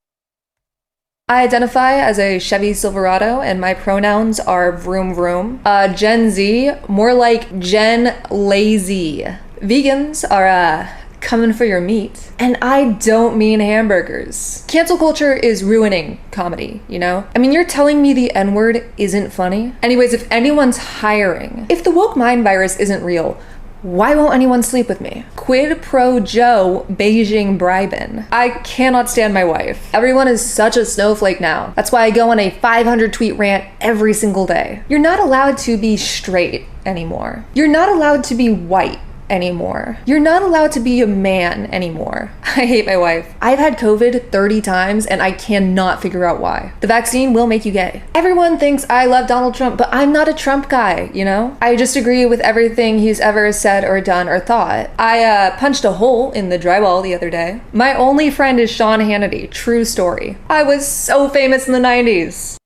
I identify as a Chevy Silverado, and my pronouns are vroom vroom. Gen Z, more like Gen Lazy. Vegans are coming for your meat. And I don't mean hamburgers. Cancel culture is ruining comedy, you know? I mean, you're telling me the N-word isn't funny? Anyways, if anyone's hiring, if the woke mind virus isn't real, why won't anyone sleep with me? Quid pro Joe Beijing bribing. I cannot stand my wife. Everyone is such a snowflake now. That's why I go on a 500 tweet rant every single day. You're not allowed to be straight anymore. You're not allowed to be white anymore. You're not allowed to be a man anymore. I hate my wife. I've had COVID 30 times and I cannot figure out why. The vaccine will make you gay. Everyone thinks I love Donald Trump, but I'm not a Trump guy, you know? I just agree with everything he's ever said or done or thought. I punched a hole in the drywall the other day. My only friend is Sean Hannity. True story. I was so famous in the 90s.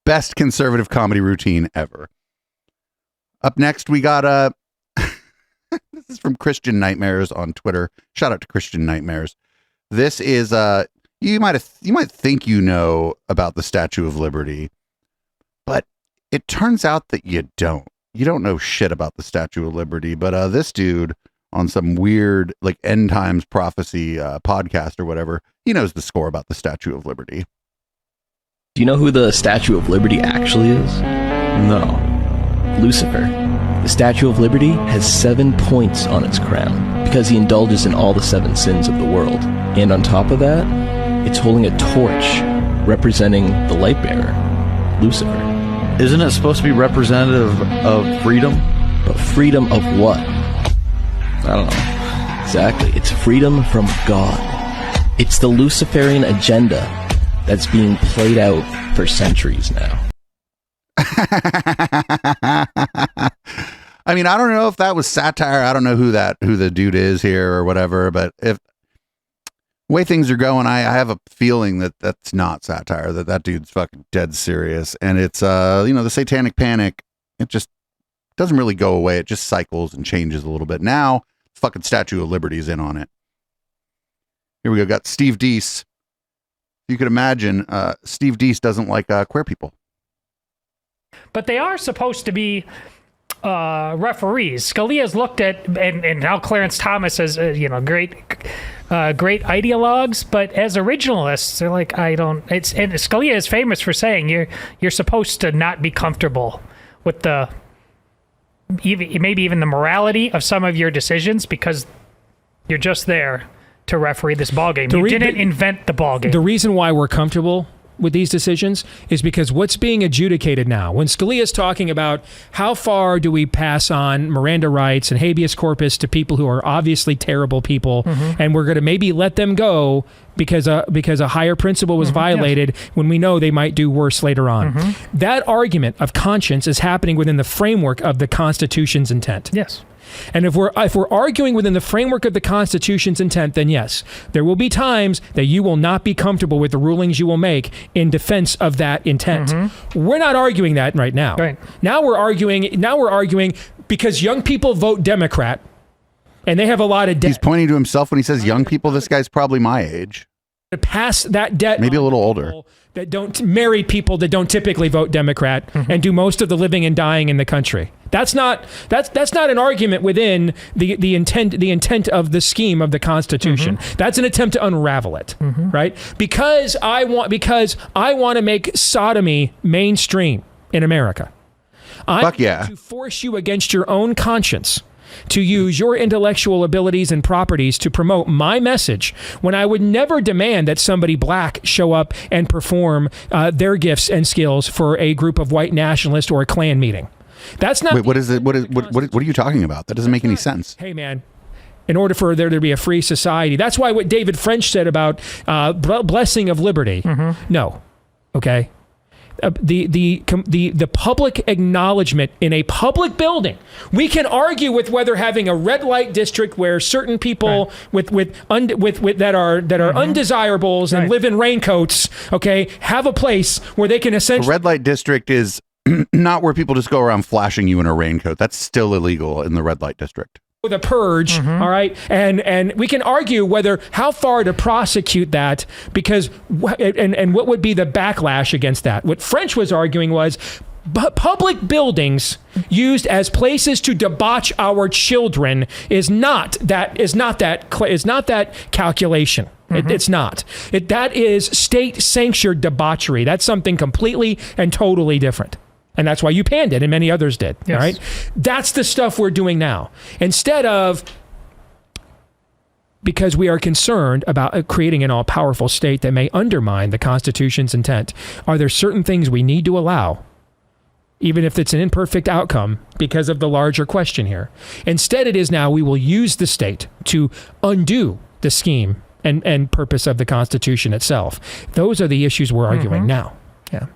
Best conservative comedy routine ever. Up next, we got this is from Christian Nightmares on Twitter. Shout out to Christian Nightmares. This is you might think you know about the Statue of Liberty, but it turns out that you don't. You don't know shit about the Statue of Liberty. But this dude on some weird like end times prophecy podcast or whatever, he knows the score about the Statue of Liberty. Do you know who the Statue of Liberty actually is? No. Lucifer. The Statue of Liberty has 7 points on its crown because he indulges in all the 7 sins of the world. And on top of that, it's holding a torch representing the light bearer, Lucifer. Isn't it supposed to be representative of freedom? But freedom of what? I don't know. Exactly. It's freedom from God. It's the Luciferian agenda that's being played out for centuries now. I mean, I don't know if that was satire. I don't know who the dude is here or whatever, but if the way things are going, I have a feeling that that's not satire, that dude's fucking dead serious. And it's, the satanic panic, it just doesn't really go away. It just cycles and changes a little bit. Now, fucking Statue of Liberty's in on it. Here we go. Got Steve Deese. You could imagine, Steve Deese doesn't like queer people. But they are supposed to be referees. Scalia's looked at, and now Clarence Thomas as great ideologues, but as originalists, they're like, I don't. And Scalia is famous for saying you're supposed to not be comfortable with maybe even the morality of some of your decisions because you're just there to referee this ballgame. You didn't invent the ballgame. The reason why we're comfortable with these decisions is because what's being adjudicated now, when Scalia is talking about how far do we pass on Miranda rights and habeas corpus to people who are obviously terrible people, and we're going to maybe let them go because a higher principle was violated when we know they might do worse later on. That argument of conscience is happening within the framework of the Constitution's intent. Yes. And if we're arguing within the framework of the Constitution's intent, then yes, there will be times that you will not be comfortable with the rulings you will make in defense of that intent. We're not arguing that right now. Right. Now we're arguing because young people vote Democrat and they have a lot of debt. He's pointing to himself when he says young people. This guy's probably my age. To pass that debt, maybe a little older, that don't marry people that don't typically vote Democrat and do most of the living and dying in the country. That's not an argument within the intent of the scheme of the Constitution. That's an attempt to unravel it, right? Because I want to make sodomy mainstream in America. Fuck yeah. To force you against your own conscience to use your intellectual abilities and properties to promote my message when I would never demand that somebody black show up and perform their gifts and skills for a group of white nationalists or a Klan meeting. That's not. Wait, what is it? What are you talking about? That doesn't make any sense. Hey, man. In order for there to be a free society, that's why what David French said about blessing of liberty. No, okay. The public acknowledgement in a public building. We can argue with whether having a red light district where certain people with that are undesirables and live in raincoats, okay, have a place where they can essentially. A red light district is not where people just go around flashing you in a raincoat. That's still illegal in the red light district. The purge, all right, and we can argue how far to prosecute that because and what would be the backlash against that. What French was arguing was public buildings used as places to debauch our children is not that calculation. It's not. That is state-sanctioned debauchery. That's something completely and totally different. And that's why UPenn did and many others did. Yes. All right? That's the stuff we're doing now. Instead of, because we are concerned about creating an all-powerful state that may undermine the Constitution's intent, are there certain things we need to allow, even if it's an imperfect outcome, because of the larger question here? Instead, it is now we will use the state to undo the scheme and purpose of the Constitution itself. Those are the issues we're arguing now. Yeah.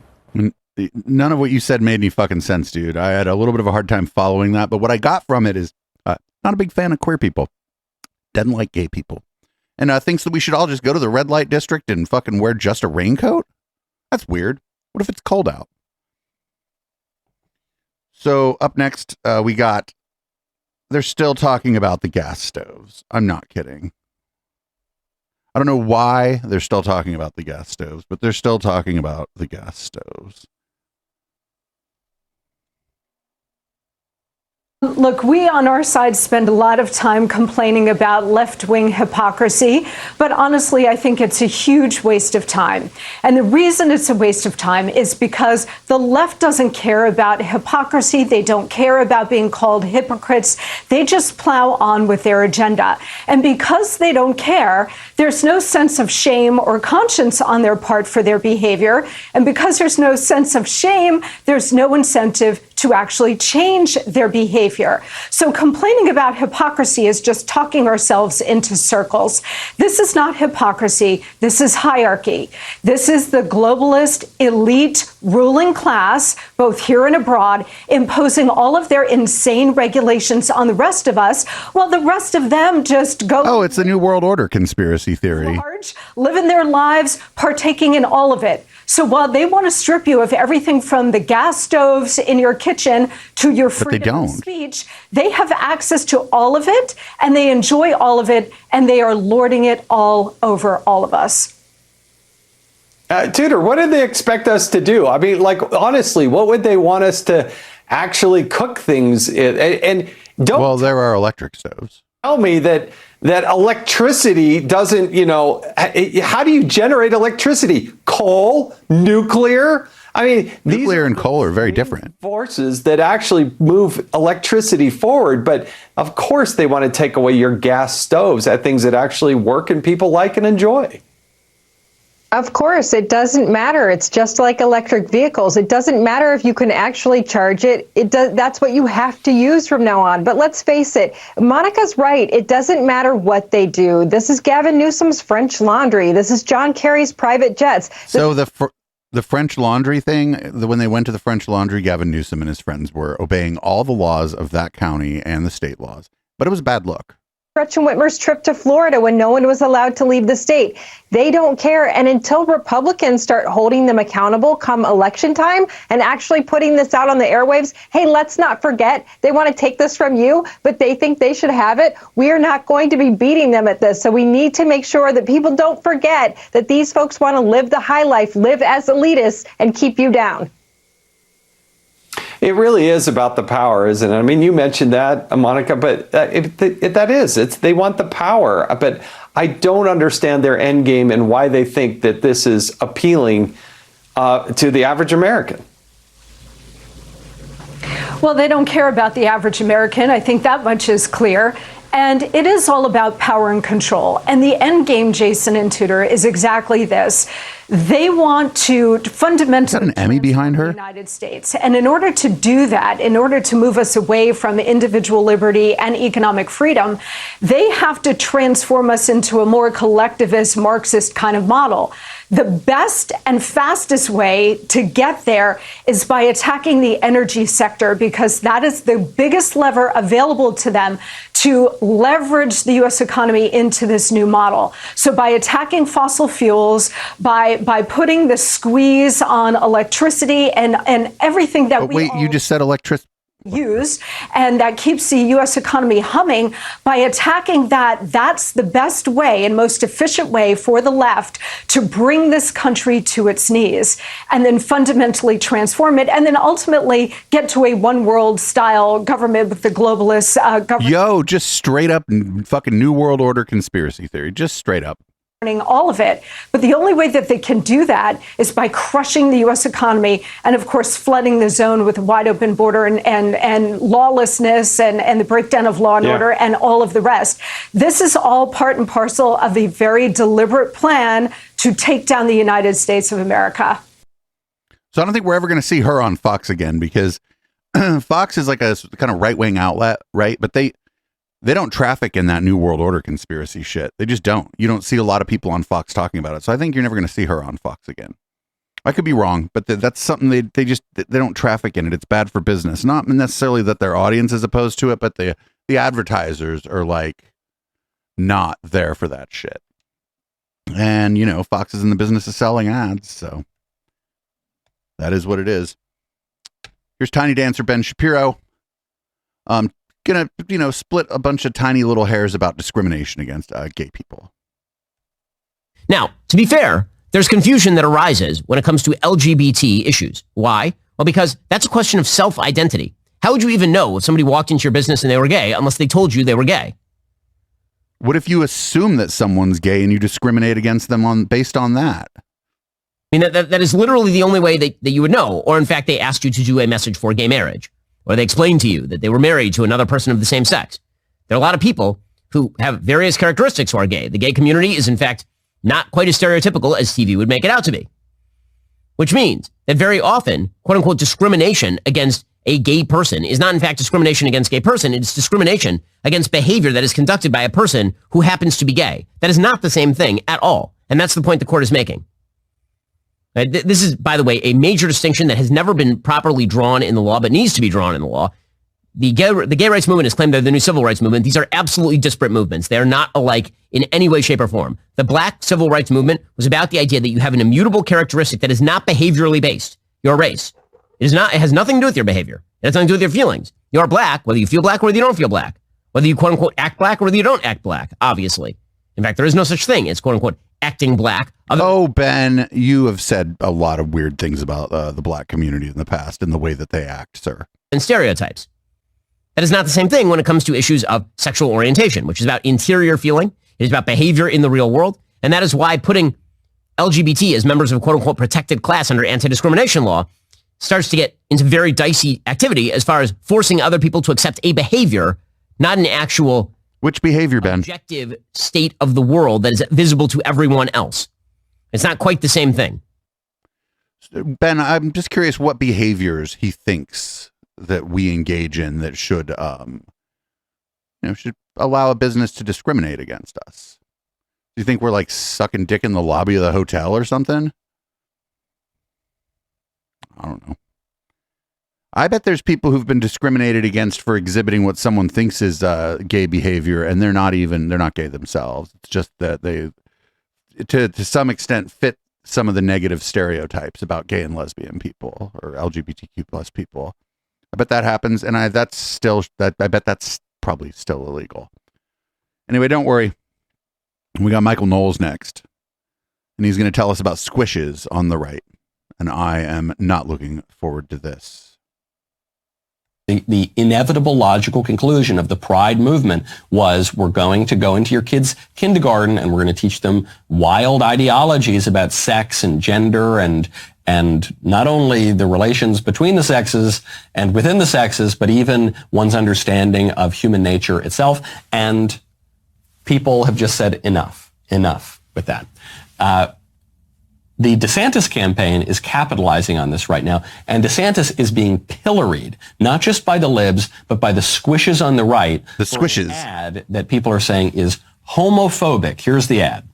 None of what you said made any fucking sense, dude. I had a little bit of a hard time following that, but what I got from it is not a big fan of queer people. Doesn't like gay people. And thinks that we should all just go to the red light district and fucking wear just a raincoat? That's weird. What if it's cold out? So up next, we got, they're still talking about the gas stoves. I'm not kidding. I don't know why they're still talking about the gas stoves, but they're still talking about the gas stoves. Look, we on our side spend a lot of time complaining about left-wing hypocrisy, but honestly, I think it's a huge waste of time. And the reason it's a waste of time is because the left doesn't care about hypocrisy. They don't care about being called hypocrites. They just plow on with their agenda. And because they don't care, there's no sense of shame or conscience on their part for their behavior. And because there's no sense of shame, there's no incentive to actually change their behavior. So complaining about hypocrisy is just talking ourselves into circles. This is not hypocrisy. This is hierarchy. This is the globalist elite ruling class, both here and abroad, imposing all of their insane regulations on the rest of us, while the rest of them just go... Oh, it's the New World Order conspiracy theory. Large, living their lives, partaking in all of it. So while they want to strip you of everything from the gas stoves in your kitchen to your freedom of speech, they have access to all of it, and they enjoy all of it, and they are lording it all over all of us. Tudor, what do they expect us to do? I mean, like, honestly, what would they want us to actually cook things in? And don't... Well, there are electric stoves. Tell me that electricity doesn't, how do you generate electricity? Coal? Nuclear? I mean, nuclear and coal are very different forces that actually move electricity forward. But of course, they want to take away your gas stoves at things that actually work and people like and enjoy. Of course, it doesn't matter. It's just like electric vehicles. It doesn't matter if you can actually charge it. That's what you have to use from now on. But let's face it, Monica's right. It doesn't matter what they do. This is Gavin Newsom's French Laundry. This is John Kerry's private jets. So the French Laundry thing, when they went to the French Laundry, Gavin Newsom and his friends were obeying all the laws of that county and the state laws. But it was a bad look. Gretchen Whitmer's trip to Florida when no one was allowed to leave the state. They don't care. And until Republicans start holding them accountable come election time and actually putting this out on the airwaves, hey, let's not forget, they want to take this from you, but they think they should have it. We are not going to be beating them at this. So we need to make sure that people don't forget that these folks want to live the high life, live as elitists, and keep you down. It really is about the power, isn't it? I mean, you mentioned that, Monica, but they want the power. But I don't understand their end game and why they think that this is appealing to the average American. Well, they don't care about the average American. I think that much is clear. And it is all about power and control. And the end game, Jason and Tudor, is exactly this. They want to fundamentally... Is that an Emmy behind her? The United States. And in order to do that, in order to move us away from individual liberty and economic freedom, they have to transform us into a more collectivist, Marxist kind of model. The best and fastest way to get there is by attacking the energy sector, because that is the biggest lever available to them to leverage the U.S. economy into this new model. So by attacking fossil fuels, by putting the squeeze on electricity and everything that you just said used, and that keeps the U.S. economy humming. By attacking that, that's the best way and most efficient way for the left to bring this country to its knees and then fundamentally transform it and then ultimately get to a one world style government with the globalist government. Yo, just straight up fucking New World Order conspiracy theory. Just straight up. All of it. But the only way that they can do that is by crushing the U.S. economy and, of course, flooding the zone with a wide open border and lawlessness and the breakdown of law and order and all of the rest. This is all part and parcel of a very deliberate plan to take down the United States of America. So I don't think we're ever going to see her on Fox again because Fox is like a kind of right-wing outlet, right? But they don't traffic in that New World Order conspiracy shit. They just don't. You don't see a lot of people on Fox talking about it. So I think you're never going to see her on Fox again. I could be wrong, but that's something they don't traffic in it. It's bad for business. Not necessarily that their audience is opposed to it, but the advertisers are like not there for that shit. And, you know, Fox is in the business of selling ads. So that is what it is. Here's Tiny Dancer Ben Shapiro. Gonna, you know, split a bunch of tiny little hairs about discrimination against gay people. Now, to be fair, there's confusion that arises when it comes to LGBT issues. Why? Well, because that's a question of self-identity. How would you even know if somebody walked into your business and they were gay unless they told you they were gay? What if you assume that someone's gay and you discriminate against them based on that? I mean, that is literally the only way that you would know. Or in fact, they asked you to do a message for gay marriage. Or they explained to you that they were married to another person of the same sex. There are a lot of people who have various characteristics who are gay. The gay community is, in fact, not quite as stereotypical as TV would make it out to be. Which means that very often, quote-unquote, discrimination against a gay person is not, in fact, discrimination against a gay person. It's discrimination against behavior that is conducted by a person who happens to be gay. That is not the same thing at all. And that's the point the court is making. This is, by the way, a major distinction that has never been properly drawn in the law, but needs to be drawn in the law. The gay rights movement has claimed they're the new civil rights movement. These are absolutely disparate movements. They are not alike in any way, shape, or form. The black civil rights movement was about the idea that you have an immutable characteristic that is not behaviorally based. Your race. It has nothing to do with your behavior. It has nothing to do with your feelings. You are black, whether you feel black or whether you don't feel black. Whether you, quote unquote, act black or whether you don't act black, obviously. In fact, there is no such thing as, quote unquote, acting black. Oh, Ben, you have said a lot of weird things about the black community in the past and the way that they act, sir. And stereotypes. That is not the same thing when it comes to issues of sexual orientation, which is about interior feeling. It is about behavior in the real world. And that is why putting LGBT as members of a quote-unquote protected class under anti-discrimination law starts to get into very dicey activity as far as forcing other people to accept a behavior, not an actual... Which behavior, Ben? Objective state of the world that is visible to everyone else. It's not quite the same thing. Ben, I'm just curious what behaviors he thinks that we engage in that should, should allow a business to discriminate against us. Do you think we're like sucking dick in the lobby of the hotel or something? I don't know. I bet there's people who've been discriminated against for exhibiting what someone thinks is gay behavior, and they're not gay themselves. It's just that they, to some extent, fit some of the negative stereotypes about gay and lesbian people or LGBTQ plus people. I bet that happens, and I bet that's probably still illegal. Anyway, don't worry. We got Michael Knowles next, and he's going to tell us about Squishes on the right, and I am not looking forward to this. The inevitable logical conclusion of the Pride movement was we're going to go into your kids' kindergarten and we're going to teach them wild ideologies about sex and gender and not only the relations between the sexes and within the sexes, but even one's understanding of human nature itself. And people have just said enough with that. The DeSantis campaign is capitalizing on this right now, and DeSantis is being pilloried, not just by the libs, but by the squishes on the right. The squishes. An ad that people are saying is homophobic. Here's the ad.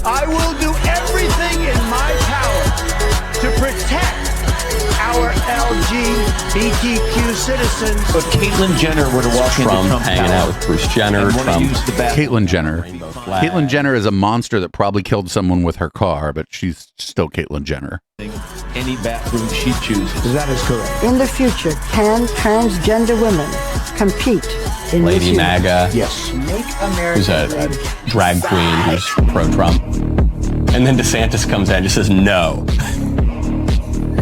I will do everything in my power to protect our LGBTQ citizens. If Caitlyn Jenner were to walk into Trump Trump hanging Tower out with Bruce Jenner. and wanna Trump. use the bathroom, Caitlyn Jenner. Caitlyn Jenner is a monster that probably killed someone with her car, but she's still Caitlyn Jenner. any bathroom she chooses. That is correct. In the future, can transgender women compete in Lady this MAGA. Yes. Make America Who's a drag queen who's pro-Trump. And then DeSantis comes out and just says no.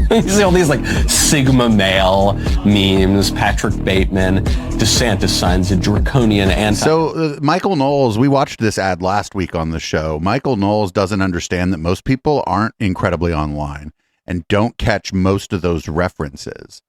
You see all these like Sigma male memes, Patrick Bateman, DeSantis signs a draconian anti. So Michael Knowles, we watched this ad last week on the show. Michael Knowles doesn't understand that most people aren't incredibly online and don't catch most of those references.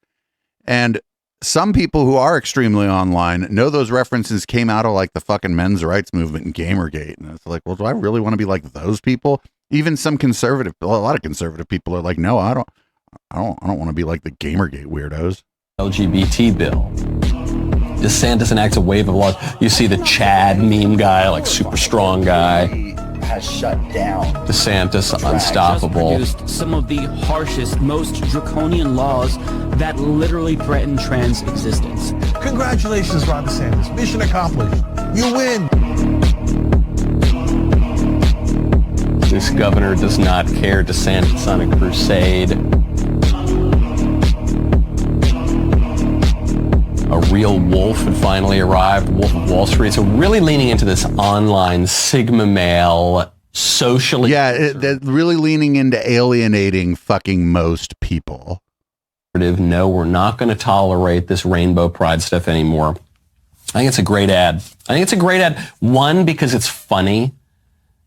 And some people who are extremely online know those references came out of like the fucking men's rights movement and Gamergate. And it's like, well, do I really want to be like those people? Even some conservative, a lot of conservative people are like, no, I don't want to be like the Gamergate weirdos. LGBT bill. DeSantis enacts a wave of laws. You see the Chad meme guy, like super strong guy. Has shut down. DeSantis unstoppable. Produced some of the harshest, most draconian laws that literally threaten trans existence. Congratulations, Ron DeSantis. Mission accomplished. You win. This governor does not care. DeSantis on a crusade. A real wolf had finally arrived, Wolf of Wall Street. So really leaning into this online Sigma male, socially... Yeah, they're really leaning into alienating fucking most people. No, we're not going to tolerate this rainbow pride stuff anymore. I think it's a great ad. One, because it's funny.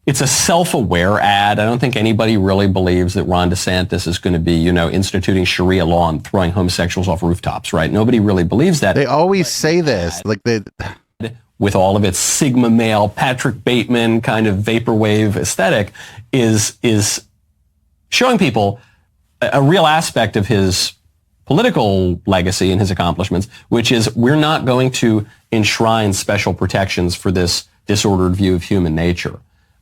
It's a self-aware ad. I don't think anybody really believes that Ron DeSantis is going to be, instituting Sharia law and throwing homosexuals off rooftops, right? Nobody really believes that. They always say this, with all of its Sigma male, Patrick Bateman kind of vaporwave aesthetic, is showing people a real aspect of his political legacy and his accomplishments, which is we're not going to enshrine special protections for this disordered view of human nature.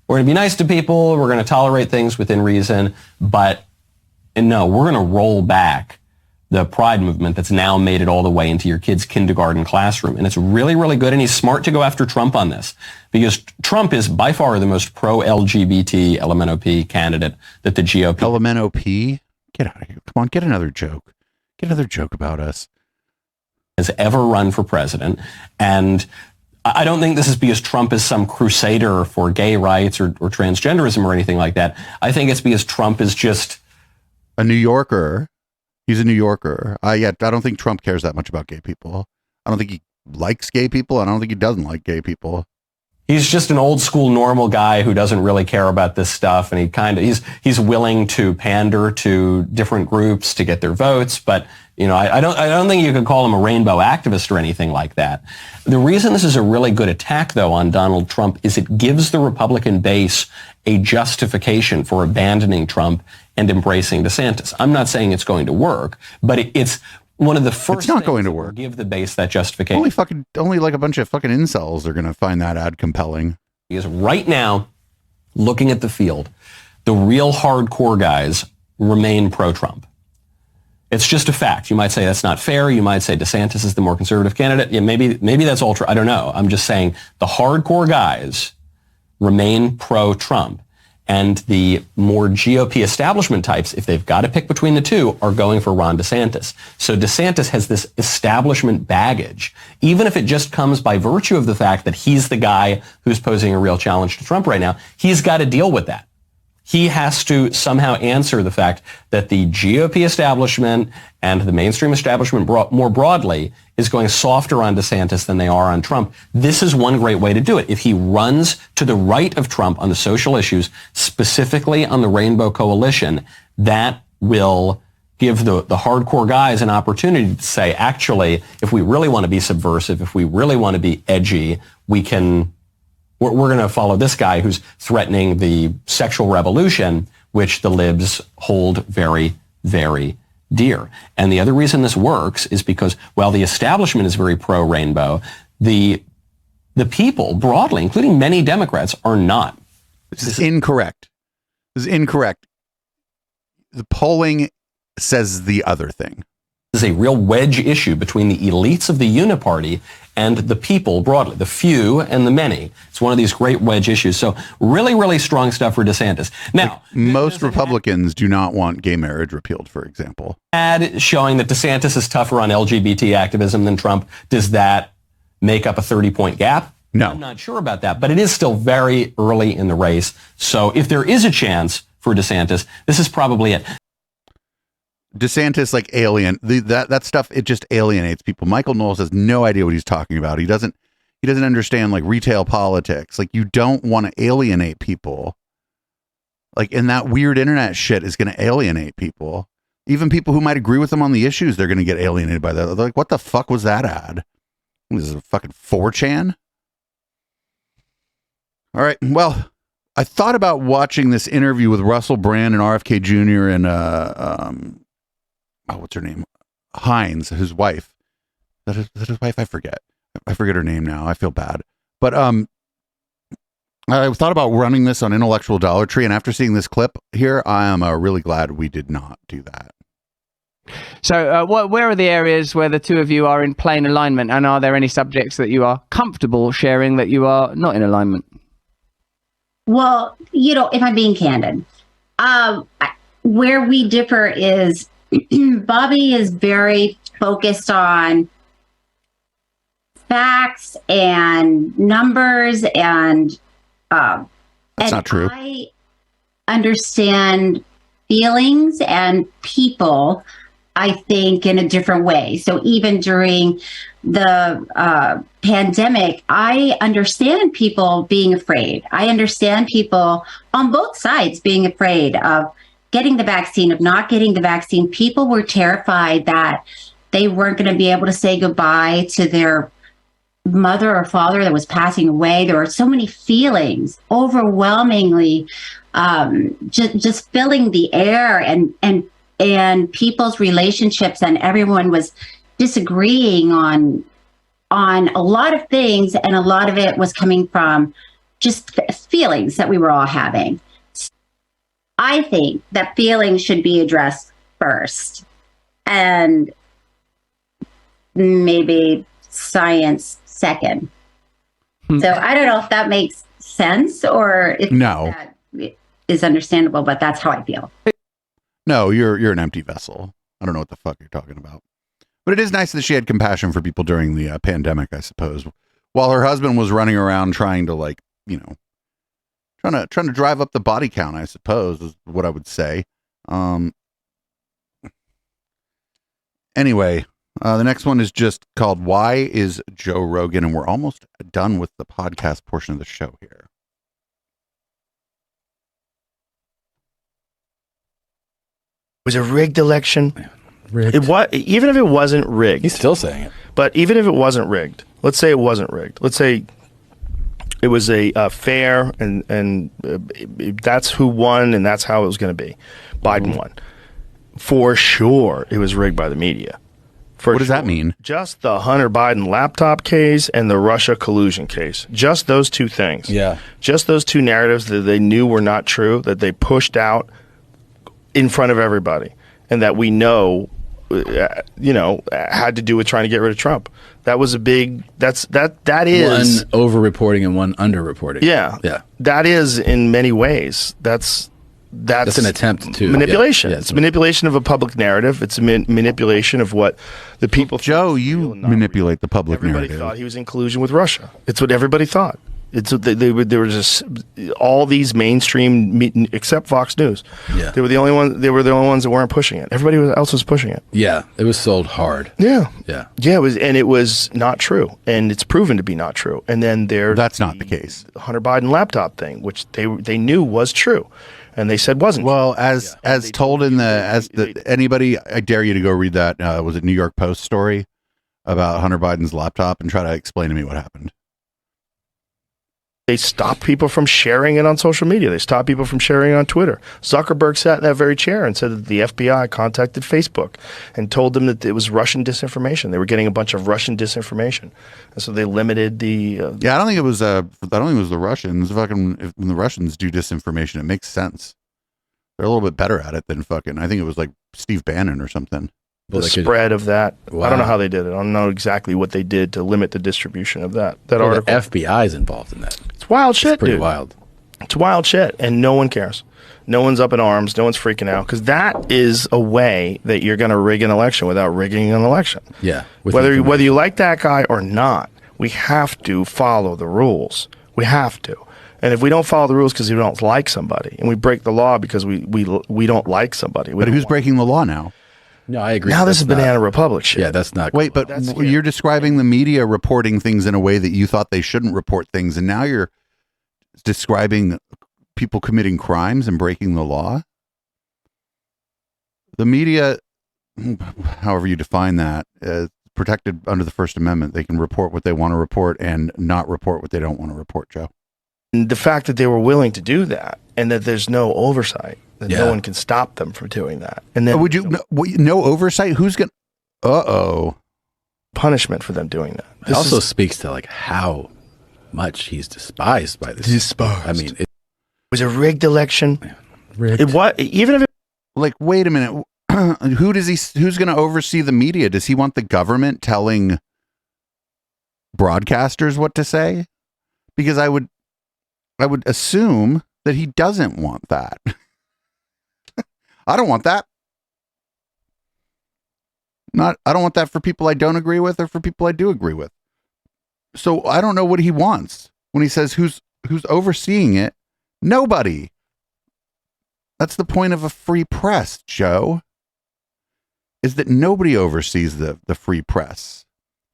We're going to be nice to people. We're going to tolerate things within reason. But no, we're going to roll back the pride movement that's now made it all the way into your kid's kindergarten classroom. And it's really, really good. And he's smart to go after Trump on this because Trump is by far the most pro-LGBT LMNOP candidate that the GOP... LMNOP? Get out of here. Come on, get another joke. Get another joke about us. ...has ever run for president. And... I don't think this is because Trump is some crusader for gay rights or transgenderism or anything like that. I think it's because Trump is just a New Yorker. He's a New Yorker. I don't think Trump cares that much about gay people. I don't think he likes gay people. I don't think he doesn't like gay people. He's just an old school normal guy who doesn't really care about this stuff, and he's willing to pander to different groups to get their votes, but I don't think you could call him a rainbow activist or anything like that. The reason this is a really good attack, though, on Donald Trump is it gives the Republican base a justification for abandoning Trump and embracing DeSantis. I'm not saying it's going to work, but it's one of the first. It's not going to work. Give the base that justification. Only like a bunch of fucking incels are going to find that ad compelling. Because right now, looking at the field, the real hardcore guys remain pro-Trump. It's just a fact. You might say that's not fair. You might say DeSantis is the more conservative candidate. Yeah, maybe that's all true. I don't know. I'm just saying the hardcore guys remain pro-Trump. And the more GOP establishment types, if they've got to pick between the two, are going for Ron DeSantis. So DeSantis has this establishment baggage, even if it just comes by virtue of the fact that he's the guy who's posing a real challenge to Trump right now. He's got to deal with that. He has to somehow answer the fact that the GOP establishment and the mainstream establishment more broadly is going softer on DeSantis than they are on Trump. This is one great way to do it. If he runs to the right of Trump on the social issues, specifically on the Rainbow Coalition, that will give the hardcore guys an opportunity to say, actually, if we really want to be subversive, if we really want to be edgy, we're going to follow this guy who's threatening the sexual revolution, which the libs hold very, very dear. And the other reason this works is because while the establishment is very pro-rainbow, the people broadly, including many Democrats, are not. This is incorrect. The polling says the other thing. This is a real wedge issue between the elites of the uniparty and the people broadly, the few and the many. It's one of these great wedge issues. So really, really strong stuff for DeSantis. Now, most Republicans do not want gay marriage repealed, for example. Ad showing that DeSantis is tougher on LGBT activism than Trump, does that make up a 30-point gap? No. I'm not sure about that, but it is still very early in the race. So if there is a chance for DeSantis, this is probably it. DeSantis, like that stuff, it just alienates people. Michael Knowles has no idea what he's talking about. He doesn't understand like retail politics. Like, you don't want to alienate people. Like, and that weird internet shit is going to alienate people. Even people who might agree with them on the issues, they're going to get alienated by that. They're like, what the fuck was that ad? This is a fucking 4chan? All right. Well, I thought about watching this interview with Russell Brand and RFK Jr. and what's her name? Hines, his wife. Is that his wife? I forget her name now. I feel bad. But I thought about running this on Intellectual Dollar Tree, and after seeing this clip here, I am really glad we did not do that. So where are the areas where the two of you are in plain alignment, and are there any subjects that you are comfortable sharing that you are not in alignment? Well, if I'm being candid, where we differ is Bobby is very focused on facts and numbers, and that's not true. I understand feelings and people, I think, in a different way. So even during the pandemic, I understand people being afraid. I understand people on both sides being afraid of getting the vaccine, of not getting the vaccine. People were terrified that they weren't going to be able to say goodbye to their mother or father that was passing away. There were so many feelings, overwhelmingly, just filling the air, and people's relationships, and everyone was disagreeing on a lot of things, and a lot of it was coming from just feelings that we were all having. I think that feelings should be addressed first, and maybe science second. So I don't know if that makes sense or if that is understandable, but that's how I feel. No, you're an empty vessel. I don't know what the fuck you're talking about. But it is nice that she had compassion for people during the pandemic, I suppose. While her husband was running around trying to trying to drive up the body count, I suppose, is what I would say. Anyway, the next one is just called "Why is Joe Rogan?" and we're almost done with the podcast portion of the show here. It was a rigged election. Rigged. Even if it wasn't rigged. He's still saying it. But even if it wasn't rigged, let's say it wasn't rigged. Let's say it was a fair, and that's who won, and that's how it was going to be. Biden won. For sure, it was rigged by the media. What does that mean? Just the Hunter Biden laptop case and the Russia collusion case. Just those two things. Yeah. Just those two narratives that they knew were not true, that they pushed out in front of everybody, and that we know, had to do with trying to get rid of Trump. That was a big. That is one over-reporting and one under-reporting. Yeah. That is, in many ways, that's an attempt to manipulation. Yeah, it's manipulation of a public narrative. It's a manipulation of what the people. Joe, you manipulate the public everybody narrative. Thought he was in collusion with Russia. It's what everybody thought. There were just all these mainstream, except Fox News. Yeah, they were the only ones. They were the only ones that weren't pushing it. Everybody else was pushing it. Yeah, it was sold hard. Yeah. It was not true, and it's proven to be not true. And then that's not the case. Hunter Biden laptop thing, which they knew was true, and they said wasn't. Well, as told in anybody, I dare you to go read that. Was it New York Post story about Hunter Biden's laptop and try to explain to me what happened? They stopped people from sharing it on social media. They stopped people from sharing it on Twitter. Zuckerberg sat in that very chair and said that the FBI contacted Facebook and told them that it was Russian disinformation. They were getting a bunch of Russian disinformation, and so they limited the. I don't think it was. I don't think it was the Russians. When the Russians do disinformation, it makes sense. They're a little bit better at it than fucking. I think it was like Steve Bannon or something. the spread of that. I don't know how they did it. I don't know exactly what they did to limit the distribution of that article. The FBI is involved in that. It's wild shit, pretty dude. wild. It's wild shit, and no one cares. No one's up in arms. No one's freaking out, because that is a way that you're going to rig an election without rigging an election. Yeah. Whether you like that guy or not, we have to follow the rules. We have to. And if we don't follow the rules because we don't like somebody, and we break the law because we don't like somebody. But who's breaking the law now? No, I agree. Now this is Banana Republic shit. Yeah, that's not. Wait, but you're describing the media reporting things in a way that you thought they shouldn't report things, and now you're describing people committing crimes and breaking the law? The media, however you define that, protected under the First Amendment. They can report what they want to report and not report what they don't want to report, Joe. And the fact that they were willing to do that, and that there's no oversight, that no one can stop them from doing that. And then would you no oversight? Who's going to punishment for them doing that? It also speaks to like how much he's despised by this. Despised. I mean, it was a rigged election. Rigged. Even if it, like, wait a minute, who's going to oversee the media? Does he want the government telling broadcasters what to say? Because I would assume that he doesn't want that. I don't want that. I don't want that for people I don't agree with or for people I do agree with. So I don't know what he wants when he says who's overseeing it. Nobody. That's the point of a free press, Joe. Is that nobody oversees the free press.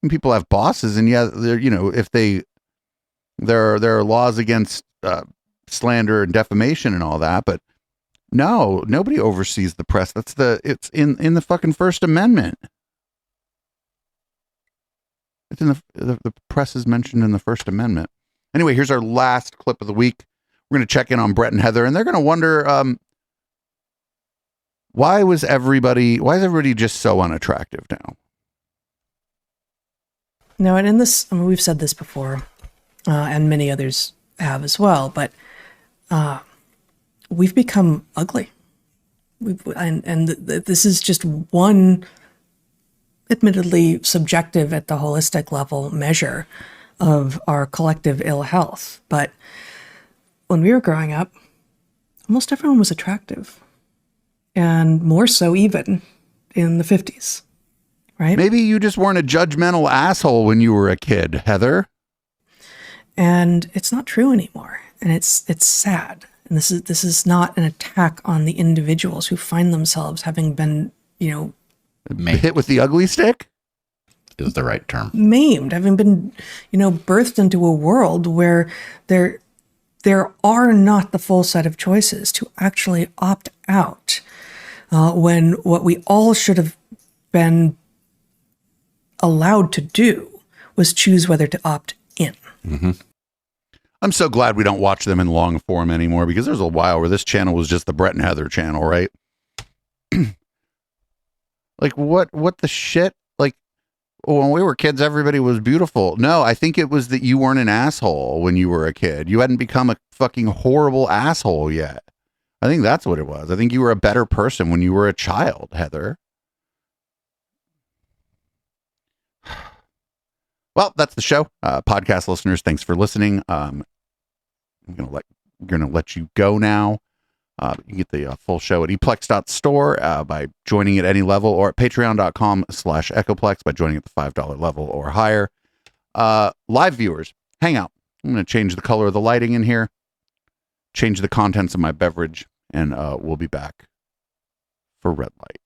And people have bosses, and if there are laws against slander and defamation and all that, but no, nobody oversees the press. It's in the fucking First Amendment. It's in the press is mentioned in the First Amendment. Anyway, here's our last clip of the week. We're going to check in on Brett and Heather, and they're going to wonder why is everybody just so unattractive now? No, and in this, we've said this before, and many others have as well, but we've become ugly. This is just one, admittedly subjective at the holistic level measure of our collective ill health. But when we were growing up, almost everyone was attractive, and more so even in the 50s, right? Maybe you just weren't a judgmental asshole when you were a kid, Heather. And it's not true anymore, and it's sad. And this is not an attack on the individuals who find themselves having been, hit with the ugly stick is the right term. Maimed, having been, birthed into a world where there are not the full set of choices to actually opt out, when what we all should have been allowed to do was choose whether to opt in. Mm-hmm. I'm so glad we don't watch them in long form anymore, because there's a while where this channel was just the Brett and Heather channel, right? Like what the shit? Like, when we were kids, everybody was beautiful. No, I think it was that you weren't an asshole when you were a kid. You hadn't become a fucking horrible asshole yet. I think that's what it was. I think you were a better person when you were a child, Heather. Well, that's the show. Podcast listeners, thanks for listening. I'm gonna let you go now. You can get the full show at eplex.store by joining at any level, or at patreon.com/echoplex by joining at the $5 level or higher. Live viewers, hang out. I'm going to change the color of the lighting in here, change the contents of my beverage, and we'll be back for red light.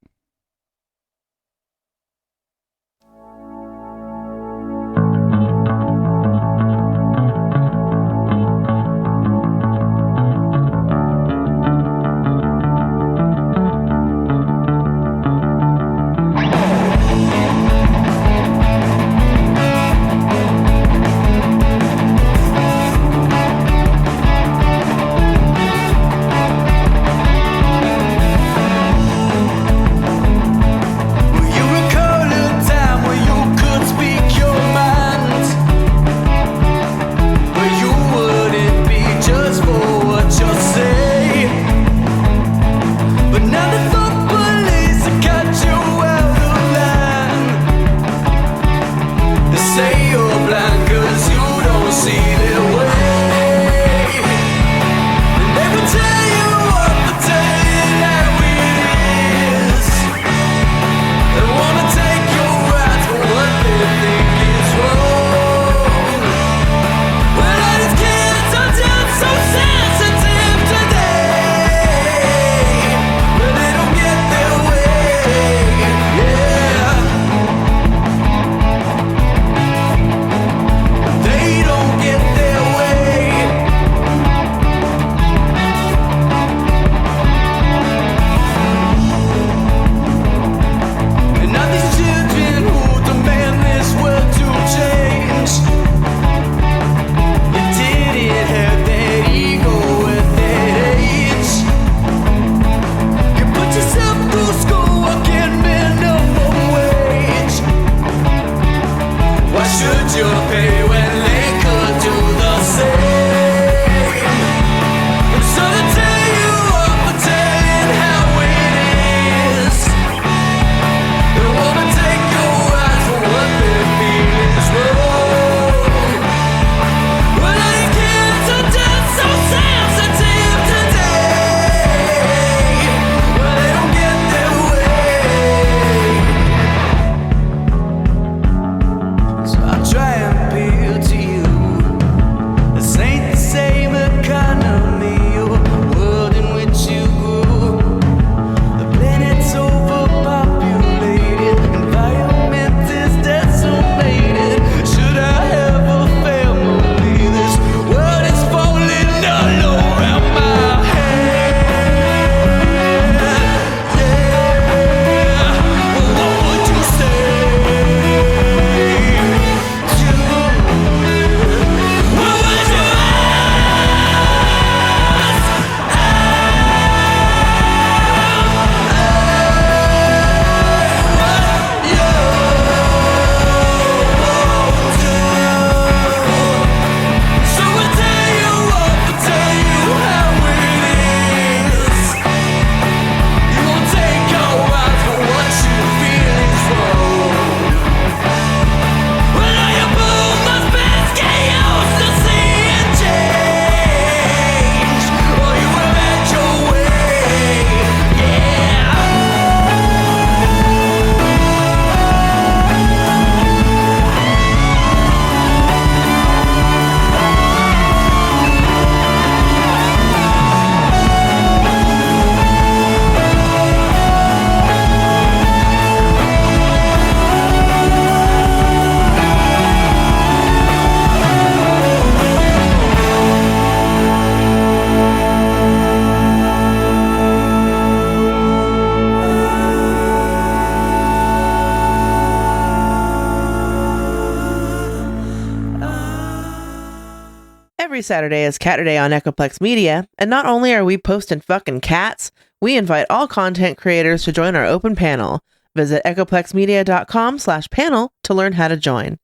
Every Saturday is Cat Day on Echoplex Media, and not only are we posting fucking cats, we invite all content creators to join our open panel. Visit echoplexmedia.com/panel to learn how to join.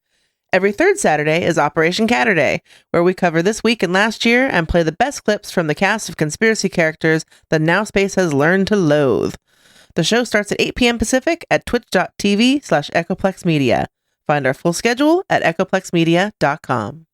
Every third Saturday is Operation Catterday, where we cover this week and last year and play the best clips from the cast of conspiracy characters that Now Space has learned to loathe. The show starts at 8 p.m. Pacific at twitch.tv/echoplexmedia. Find our full schedule at echoplexmedia.com.